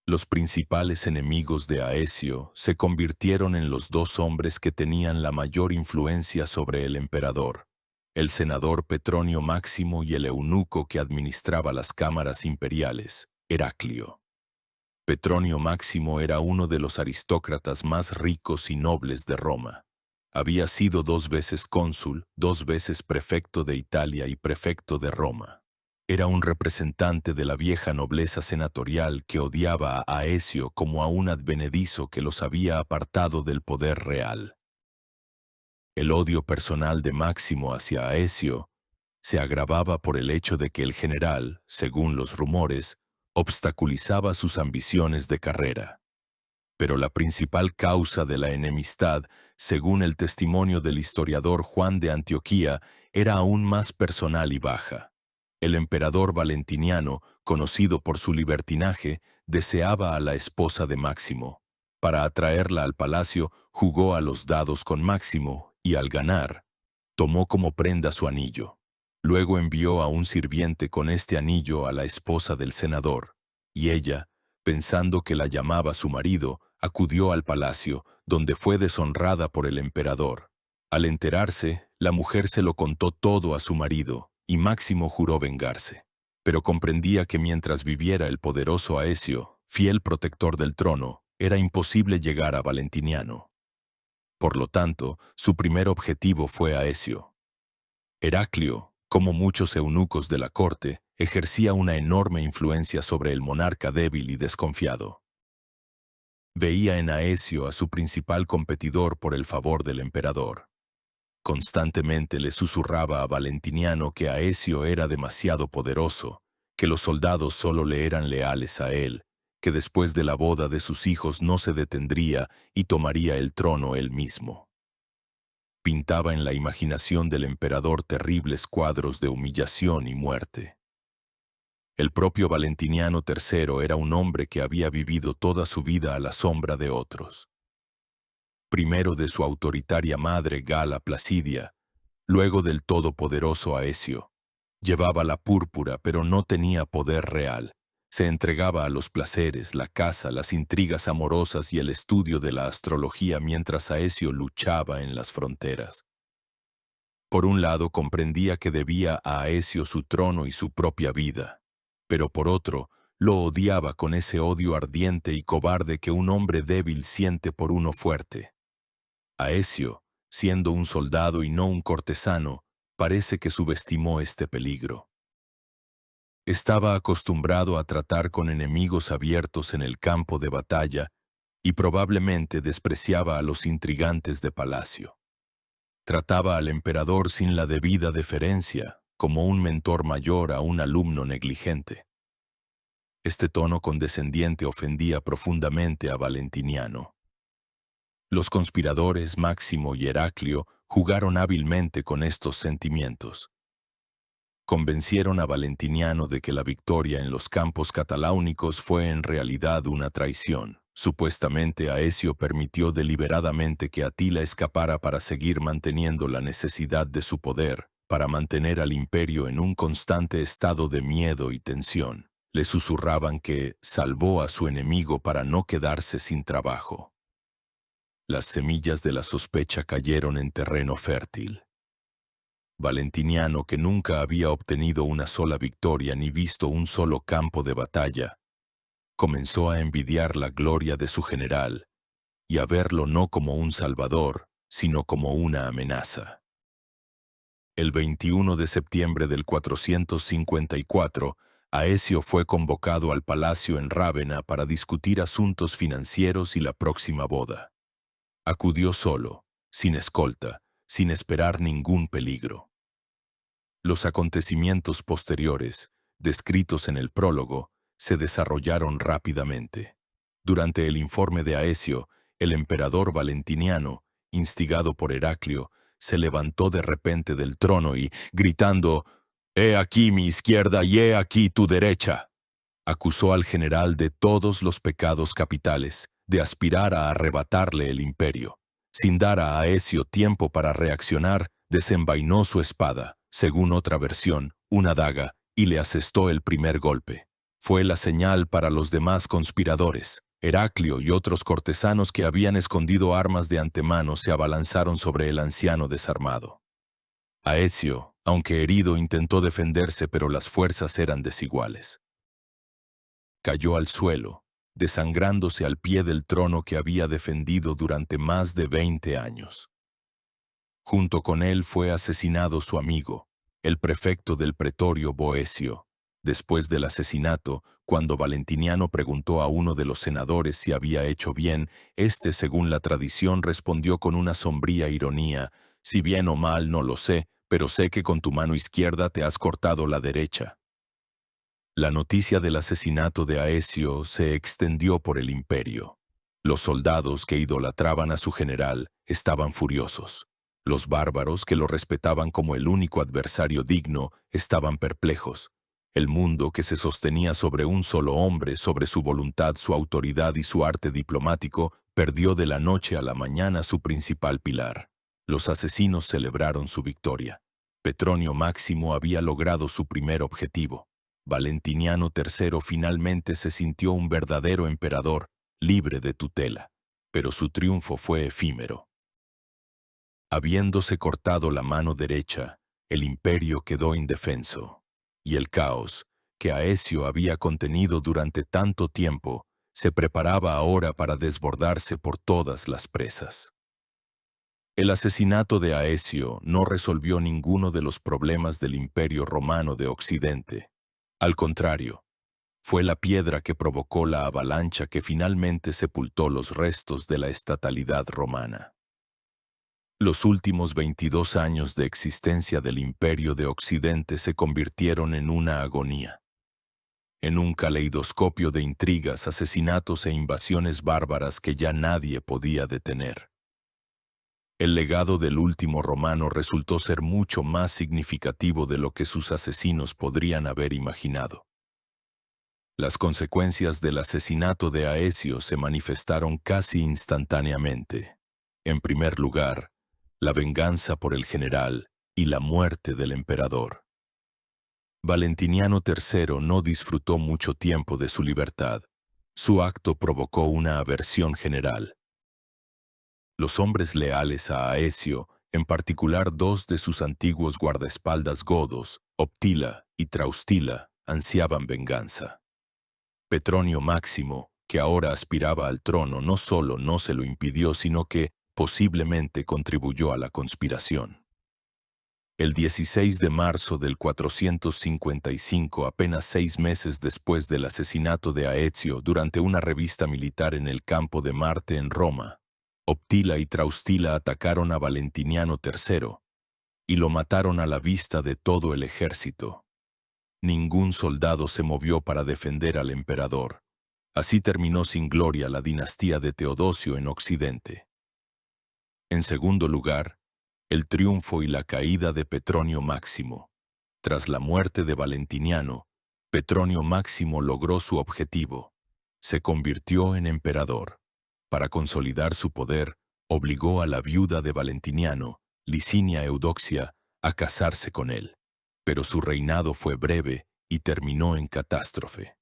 Los principales enemigos de Aecio se convirtieron en los dos hombres que tenían la mayor influencia sobre el emperador, el senador Petronio Máximo y el eunuco que administraba las cámaras imperiales, Heraclio. Petronio Máximo era uno de los aristócratas más ricos y nobles de Roma. Había sido 2 veces cónsul, 2 veces prefecto de Italia y prefecto de Roma. Era un representante de la vieja nobleza senatorial que odiaba a Aecio como a un advenedizo que los había apartado del poder real. El odio personal de Máximo hacia Aecio se agravaba por el hecho de que el general, según los rumores, obstaculizaba sus ambiciones de carrera. Pero la principal causa de la enemistad, según el testimonio del historiador Juan de Antioquía, era aún más personal y baja. El emperador Valentiniano, conocido por su libertinaje, deseaba a la esposa de Máximo. Para atraerla al palacio, jugó a los dados con Máximo y, al ganar, tomó como prenda su anillo. Luego envió a un sirviente con este anillo a la esposa del senador, y ella, pensando que la llamaba su marido, acudió al palacio, donde fue deshonrada por el emperador. Al enterarse, la mujer se lo contó todo a su marido, y Máximo juró vengarse. Pero comprendía que mientras viviera el poderoso Aecio, fiel protector del trono, era imposible llegar a Valentiniano. Por lo tanto, su primer objetivo fue Aecio. Heraclio, como muchos eunucos de la corte, ejercía una enorme influencia sobre el monarca débil y desconfiado. Veía en Aecio a su principal competidor por el favor del emperador. Constantemente le susurraba a Valentiniano que Aecio era demasiado poderoso, que los soldados solo le eran leales a él, que después de la boda de sus hijos no se detendría y tomaría el trono él mismo. Pintaba en la imaginación del emperador terribles cuadros de humillación y muerte. El propio Valentiniano III era un hombre que había vivido toda su vida a la sombra de otros. Primero de su autoritaria madre Gala Placidia, luego del todopoderoso Aecio. Llevaba la púrpura, pero no tenía poder real. Se entregaba a los placeres, la caza, las intrigas amorosas y el estudio de la astrología mientras Aecio luchaba en las fronteras. Por un lado comprendía que debía a Aecio su trono y su propia vida, pero por otro lo odiaba con ese odio ardiente y cobarde que un hombre débil siente por uno fuerte. Aecio, siendo un soldado y no un cortesano, parece que subestimó este peligro. Estaba acostumbrado a tratar con enemigos abiertos en el campo de batalla y probablemente despreciaba a los intrigantes de palacio. Trataba al emperador sin la debida deferencia, como un mentor mayor a un alumno negligente. Este tono condescendiente ofendía profundamente a Valentiniano. Los conspiradores Máximo y Heraclio jugaron hábilmente con estos sentimientos. Convencieron a Valentiniano de que la victoria en los campos cataláunicos fue en realidad una traición. Supuestamente Aecio permitió deliberadamente que Atila escapara para seguir manteniendo la necesidad de su poder, para mantener al imperio en un constante estado de miedo y tensión. Le susurraban que salvó a su enemigo para no quedarse sin trabajo. Las semillas de la sospecha cayeron en terreno fértil. Valentiniano, que nunca había obtenido una sola victoria ni visto un solo campo de batalla, comenzó a envidiar la gloria de su general y a verlo no como un salvador, sino como una amenaza. El 21 de septiembre del 454, Aecio fue convocado al palacio en Rávena para discutir asuntos financieros y la próxima boda. Acudió solo, sin escolta, sin esperar ningún peligro. Los acontecimientos posteriores, descritos en el prólogo, se desarrollaron rápidamente. Durante el informe de Aecio, el emperador Valentiniano, instigado por Heraclio, se levantó de repente del trono y, gritando, «He aquí mi izquierda y he aquí tu derecha», acusó al general de todos los pecados capitales, de aspirar a arrebatarle el imperio. Sin dar a Aecio tiempo para reaccionar, desenvainó su espada, según otra versión, una daga, y le asestó el primer golpe. Fue la señal para los demás conspiradores. Heraclio y otros cortesanos que habían escondido armas de antemano se abalanzaron sobre el anciano desarmado. Aecio, aunque herido, intentó defenderse, pero las fuerzas eran desiguales. Cayó al suelo, desangrándose al pie del trono que había defendido durante más de 20 años. Junto con él fue asesinado su amigo, el prefecto del pretorio Boecio. Después del asesinato, cuando Valentiniano preguntó a uno de los senadores si había hecho bien, éste, según la tradición, respondió con una sombría ironía, «Si bien o mal no lo sé, pero sé que con tu mano izquierda te has cortado la derecha». La noticia del asesinato de Aecio se extendió por el imperio. Los soldados que idolatraban a su general estaban furiosos. Los bárbaros, que lo respetaban como el único adversario digno, estaban perplejos. El mundo, que se sostenía sobre un solo hombre, sobre su voluntad, su autoridad y su arte diplomático, perdió de la noche a la mañana su principal pilar. Los asesinos celebraron su victoria. Petronio Máximo había logrado su primer objetivo. Valentiniano III finalmente se sintió un verdadero emperador, libre de tutela. Pero su triunfo fue efímero. Habiéndose cortado la mano derecha, el imperio quedó indefenso, y el caos, que Aecio había contenido durante tanto tiempo, se preparaba ahora para desbordarse por todas las presas. El asesinato de Aecio no resolvió ninguno de los problemas del Imperio Romano de Occidente. Al contrario, fue la piedra que provocó la avalancha que finalmente sepultó los restos de la estatalidad romana. Los últimos 22 años de existencia del Imperio de Occidente se convirtieron en una agonía, en un caleidoscopio de intrigas, asesinatos e invasiones bárbaras que ya nadie podía detener. El legado del último romano resultó ser mucho más significativo de lo que sus asesinos podrían haber imaginado. Las consecuencias del asesinato de Aecio se manifestaron casi instantáneamente. En primer lugar, la venganza por el general y la muerte del emperador. Valentiniano III no disfrutó mucho tiempo de su libertad. Su acto provocó una aversión general. Los hombres leales a Aecio, en particular dos de sus antiguos guardaespaldas godos, Optila y Traustila, ansiaban venganza. Petronio Máximo, que ahora aspiraba al trono, no solo no se lo impidió, sino que posiblemente contribuyó a la conspiración. El 16 de marzo del 455, apenas 6 meses después del asesinato de Aecio durante una revista militar en el campo de Marte en Roma, Optila y Traustila atacaron a Valentiniano III y lo mataron a la vista de todo el ejército. Ningún soldado se movió para defender al emperador. Así terminó sin gloria la dinastía de Teodosio en Occidente. En segundo lugar, el triunfo y la caída de Petronio Máximo. Tras la muerte de Valentiniano, Petronio Máximo logró su objetivo. Se convirtió en emperador. Para consolidar su poder, obligó a la viuda de Valentiniano, Licinia Eudoxia, a casarse con él. Pero su reinado fue breve y terminó en catástrofe.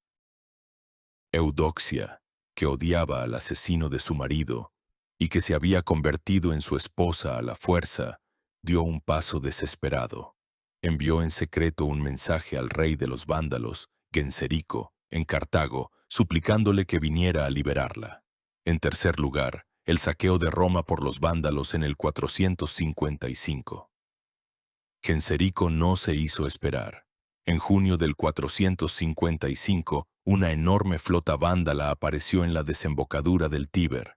Eudoxia, que odiaba al asesino de su marido y que se había convertido en su esposa a la fuerza, dio un paso desesperado. Envió en secreto un mensaje al rey de los vándalos, Genserico, en Cartago, suplicándole que viniera a liberarla. En tercer lugar, el saqueo de Roma por los vándalos en el 455. Genserico no se hizo esperar. En junio del 455, una enorme flota vándala apareció en la desembocadura del Tíber.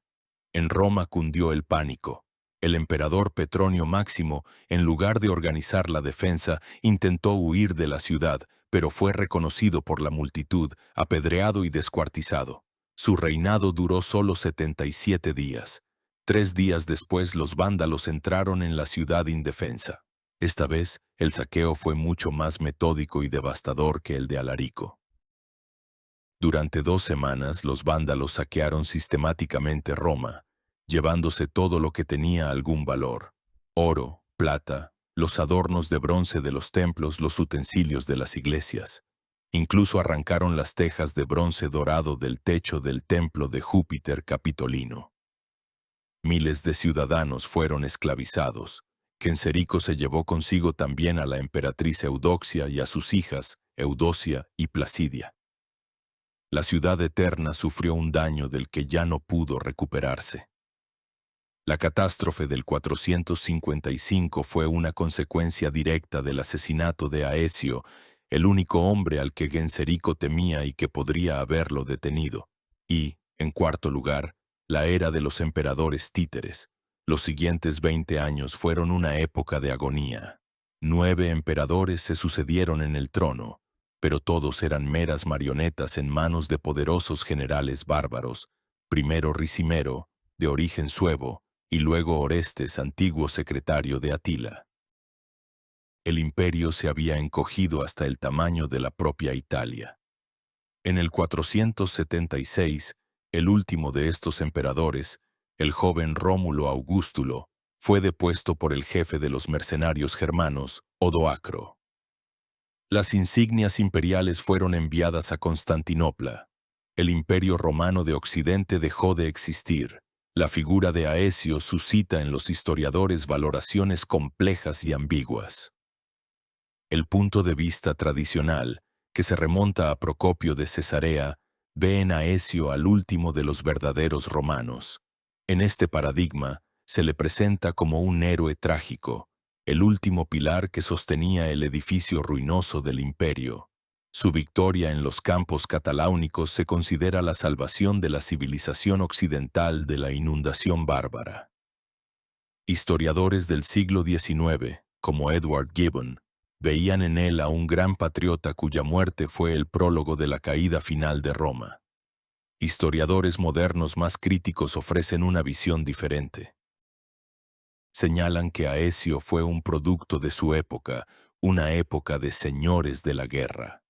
En Roma cundió el pánico. El emperador Petronio Máximo, en lugar de organizar la defensa, intentó huir de la ciudad, pero fue reconocido por la multitud, apedreado y descuartizado. Su reinado duró solo 77 días. 3 días después los vándalos entraron en la ciudad indefensa. Esta vez, el saqueo fue mucho más metódico y devastador que el de Alarico. Durante 2 semanas los vándalos saquearon sistemáticamente Roma, llevándose todo lo que tenía algún valor: oro, plata, los adornos de bronce de los templos, los utensilios de las iglesias. Incluso arrancaron las tejas de bronce dorado del techo del templo de Júpiter Capitolino. Miles de ciudadanos fueron esclavizados. Genserico se llevó consigo también a la emperatriz Eudoxia y a sus hijas, Eudocia y Placidia. La ciudad eterna sufrió un daño del que ya no pudo recuperarse. La catástrofe del 455 fue una consecuencia directa del asesinato de Aecio, el único hombre al que Genserico temía y que podría haberlo detenido. Y, en cuarto lugar, la era de los emperadores títeres. Los siguientes 20 años fueron una época de agonía. 9 emperadores se sucedieron en el trono, pero todos eran meras marionetas en manos de poderosos generales bárbaros, primero Ricimero, de origen suevo, y luego Orestes, antiguo secretario de Atila. El imperio se había encogido hasta el tamaño de la propia Italia. En el 476, el último de estos emperadores, el joven Rómulo Augustulo, fue depuesto por el jefe de los mercenarios germanos, Odoacro. Las insignias imperiales fueron enviadas a Constantinopla. El imperio romano de Occidente dejó de existir. La figura de Aecio suscita en los historiadores valoraciones complejas y ambiguas. El punto de vista tradicional, que se remonta a Procopio de Cesarea, ve en Aecio al último de los verdaderos romanos. En este paradigma, se le presenta como un héroe trágico, el último pilar que sostenía el edificio ruinoso del imperio. Su victoria en los campos cataláunicos se considera la salvación de la civilización occidental de la inundación bárbara. Historiadores del siglo XIX, como Edward Gibbon, veían en él a un gran patriota cuya muerte fue el prólogo de la caída final de Roma. Historiadores modernos más críticos ofrecen una visión diferente. Señalan que Aecio fue un producto de su época, una época de señores de la guerra.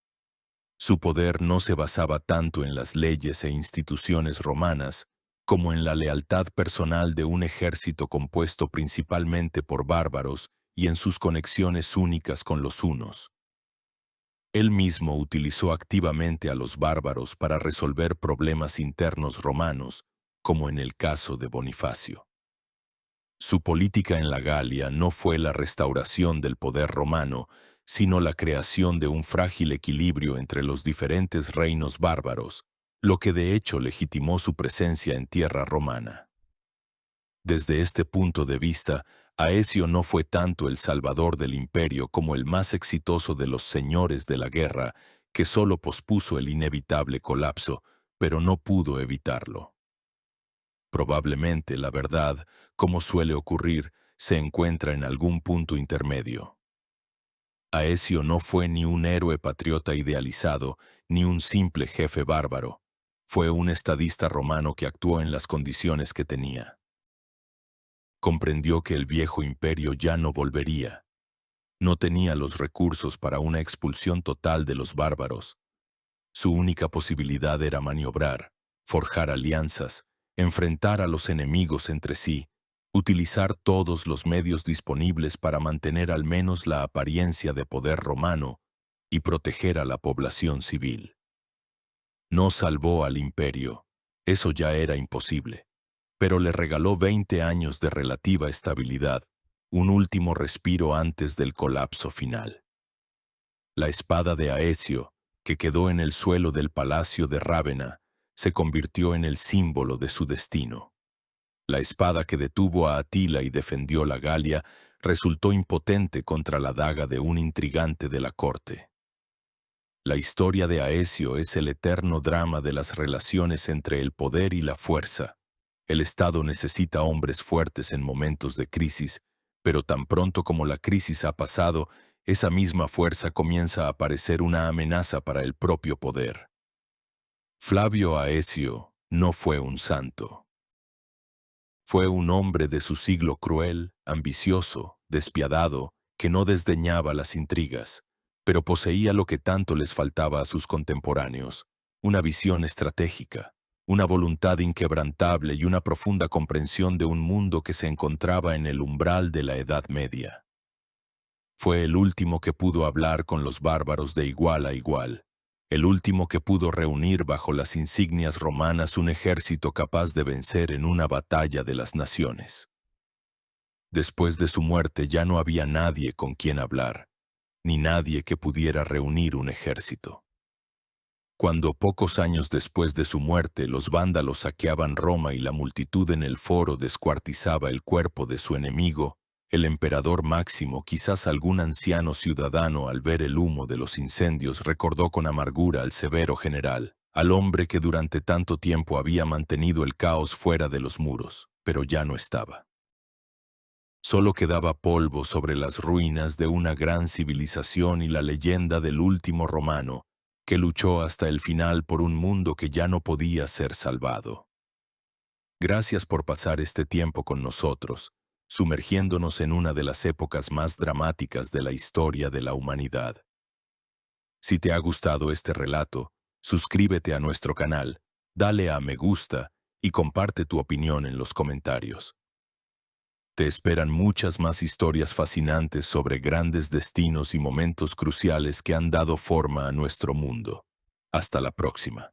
Su poder no se basaba tanto en las leyes e instituciones romanas como en la lealtad personal de un ejército compuesto principalmente por bárbaros y en sus conexiones únicas con los hunos. Él mismo utilizó activamente a los bárbaros para resolver problemas internos romanos, como en el caso de Bonifacio. Su política en la Galia no fue la restauración del poder romano, sino la creación de un frágil equilibrio entre los diferentes reinos bárbaros, lo que de hecho legitimó su presencia en tierra romana. Desde este punto de vista, Aecio no fue tanto el salvador del imperio como el más exitoso de los señores de la guerra, que solo pospuso el inevitable colapso, pero no pudo evitarlo. Probablemente la verdad, como suele ocurrir, se encuentra en algún punto intermedio. Aecio no fue ni un héroe patriota idealizado, ni un simple jefe bárbaro. Fue un estadista romano que actuó en las condiciones que tenía. Comprendió que el viejo imperio ya no volvería. No tenía los recursos para una expulsión total de los bárbaros. Su única posibilidad era maniobrar, forjar alianzas, enfrentar a los enemigos entre sí, utilizar todos los medios disponibles para mantener al menos la apariencia de poder romano y proteger a la población civil. No salvó al imperio, eso ya era imposible, pero le regaló 20 años de relativa estabilidad, un último respiro antes del colapso final. La espada de Aecio, que quedó en el suelo del palacio de Rávena, se convirtió en el símbolo de su destino. La espada que detuvo a Atila y defendió la Galia resultó impotente contra la daga de un intrigante de la corte. La historia de Aecio es el eterno drama de las relaciones entre el poder y la fuerza. El Estado necesita hombres fuertes en momentos de crisis, pero tan pronto como la crisis ha pasado, esa misma fuerza comienza a parecer una amenaza para el propio poder. Flavio Aecio no fue un santo. Fue un hombre de su siglo cruel, ambicioso, despiadado, que no desdeñaba las intrigas, pero poseía lo que tanto les faltaba a sus contemporáneos, una visión estratégica, una voluntad inquebrantable y una profunda comprensión de un mundo que se encontraba en el umbral de la Edad Media. Fue el último que pudo hablar con los bárbaros de igual a igual, el último que pudo reunir bajo las insignias romanas un ejército capaz de vencer en una batalla de las naciones. Después de su muerte ya no había nadie con quien hablar, ni nadie que pudiera reunir un ejército. Cuando pocos años después de su muerte los vándalos saqueaban Roma y la multitud en el foro descuartizaba el cuerpo de su enemigo, el emperador Máximo, quizás algún anciano ciudadano al ver el humo de los incendios, recordó con amargura al severo general, al hombre que durante tanto tiempo había mantenido el caos fuera de los muros, pero ya no estaba. Solo quedaba polvo sobre las ruinas de una gran civilización y la leyenda del último romano, que luchó hasta el final por un mundo que ya no podía ser salvado. Gracias por pasar este tiempo con nosotros, sumergiéndonos en una de las épocas más dramáticas de la historia de la humanidad. Si te ha gustado este relato, suscríbete a nuestro canal, dale a me gusta y comparte tu opinión en los comentarios. Te esperan muchas más historias fascinantes sobre grandes destinos y momentos cruciales que han dado forma a nuestro mundo. Hasta la próxima.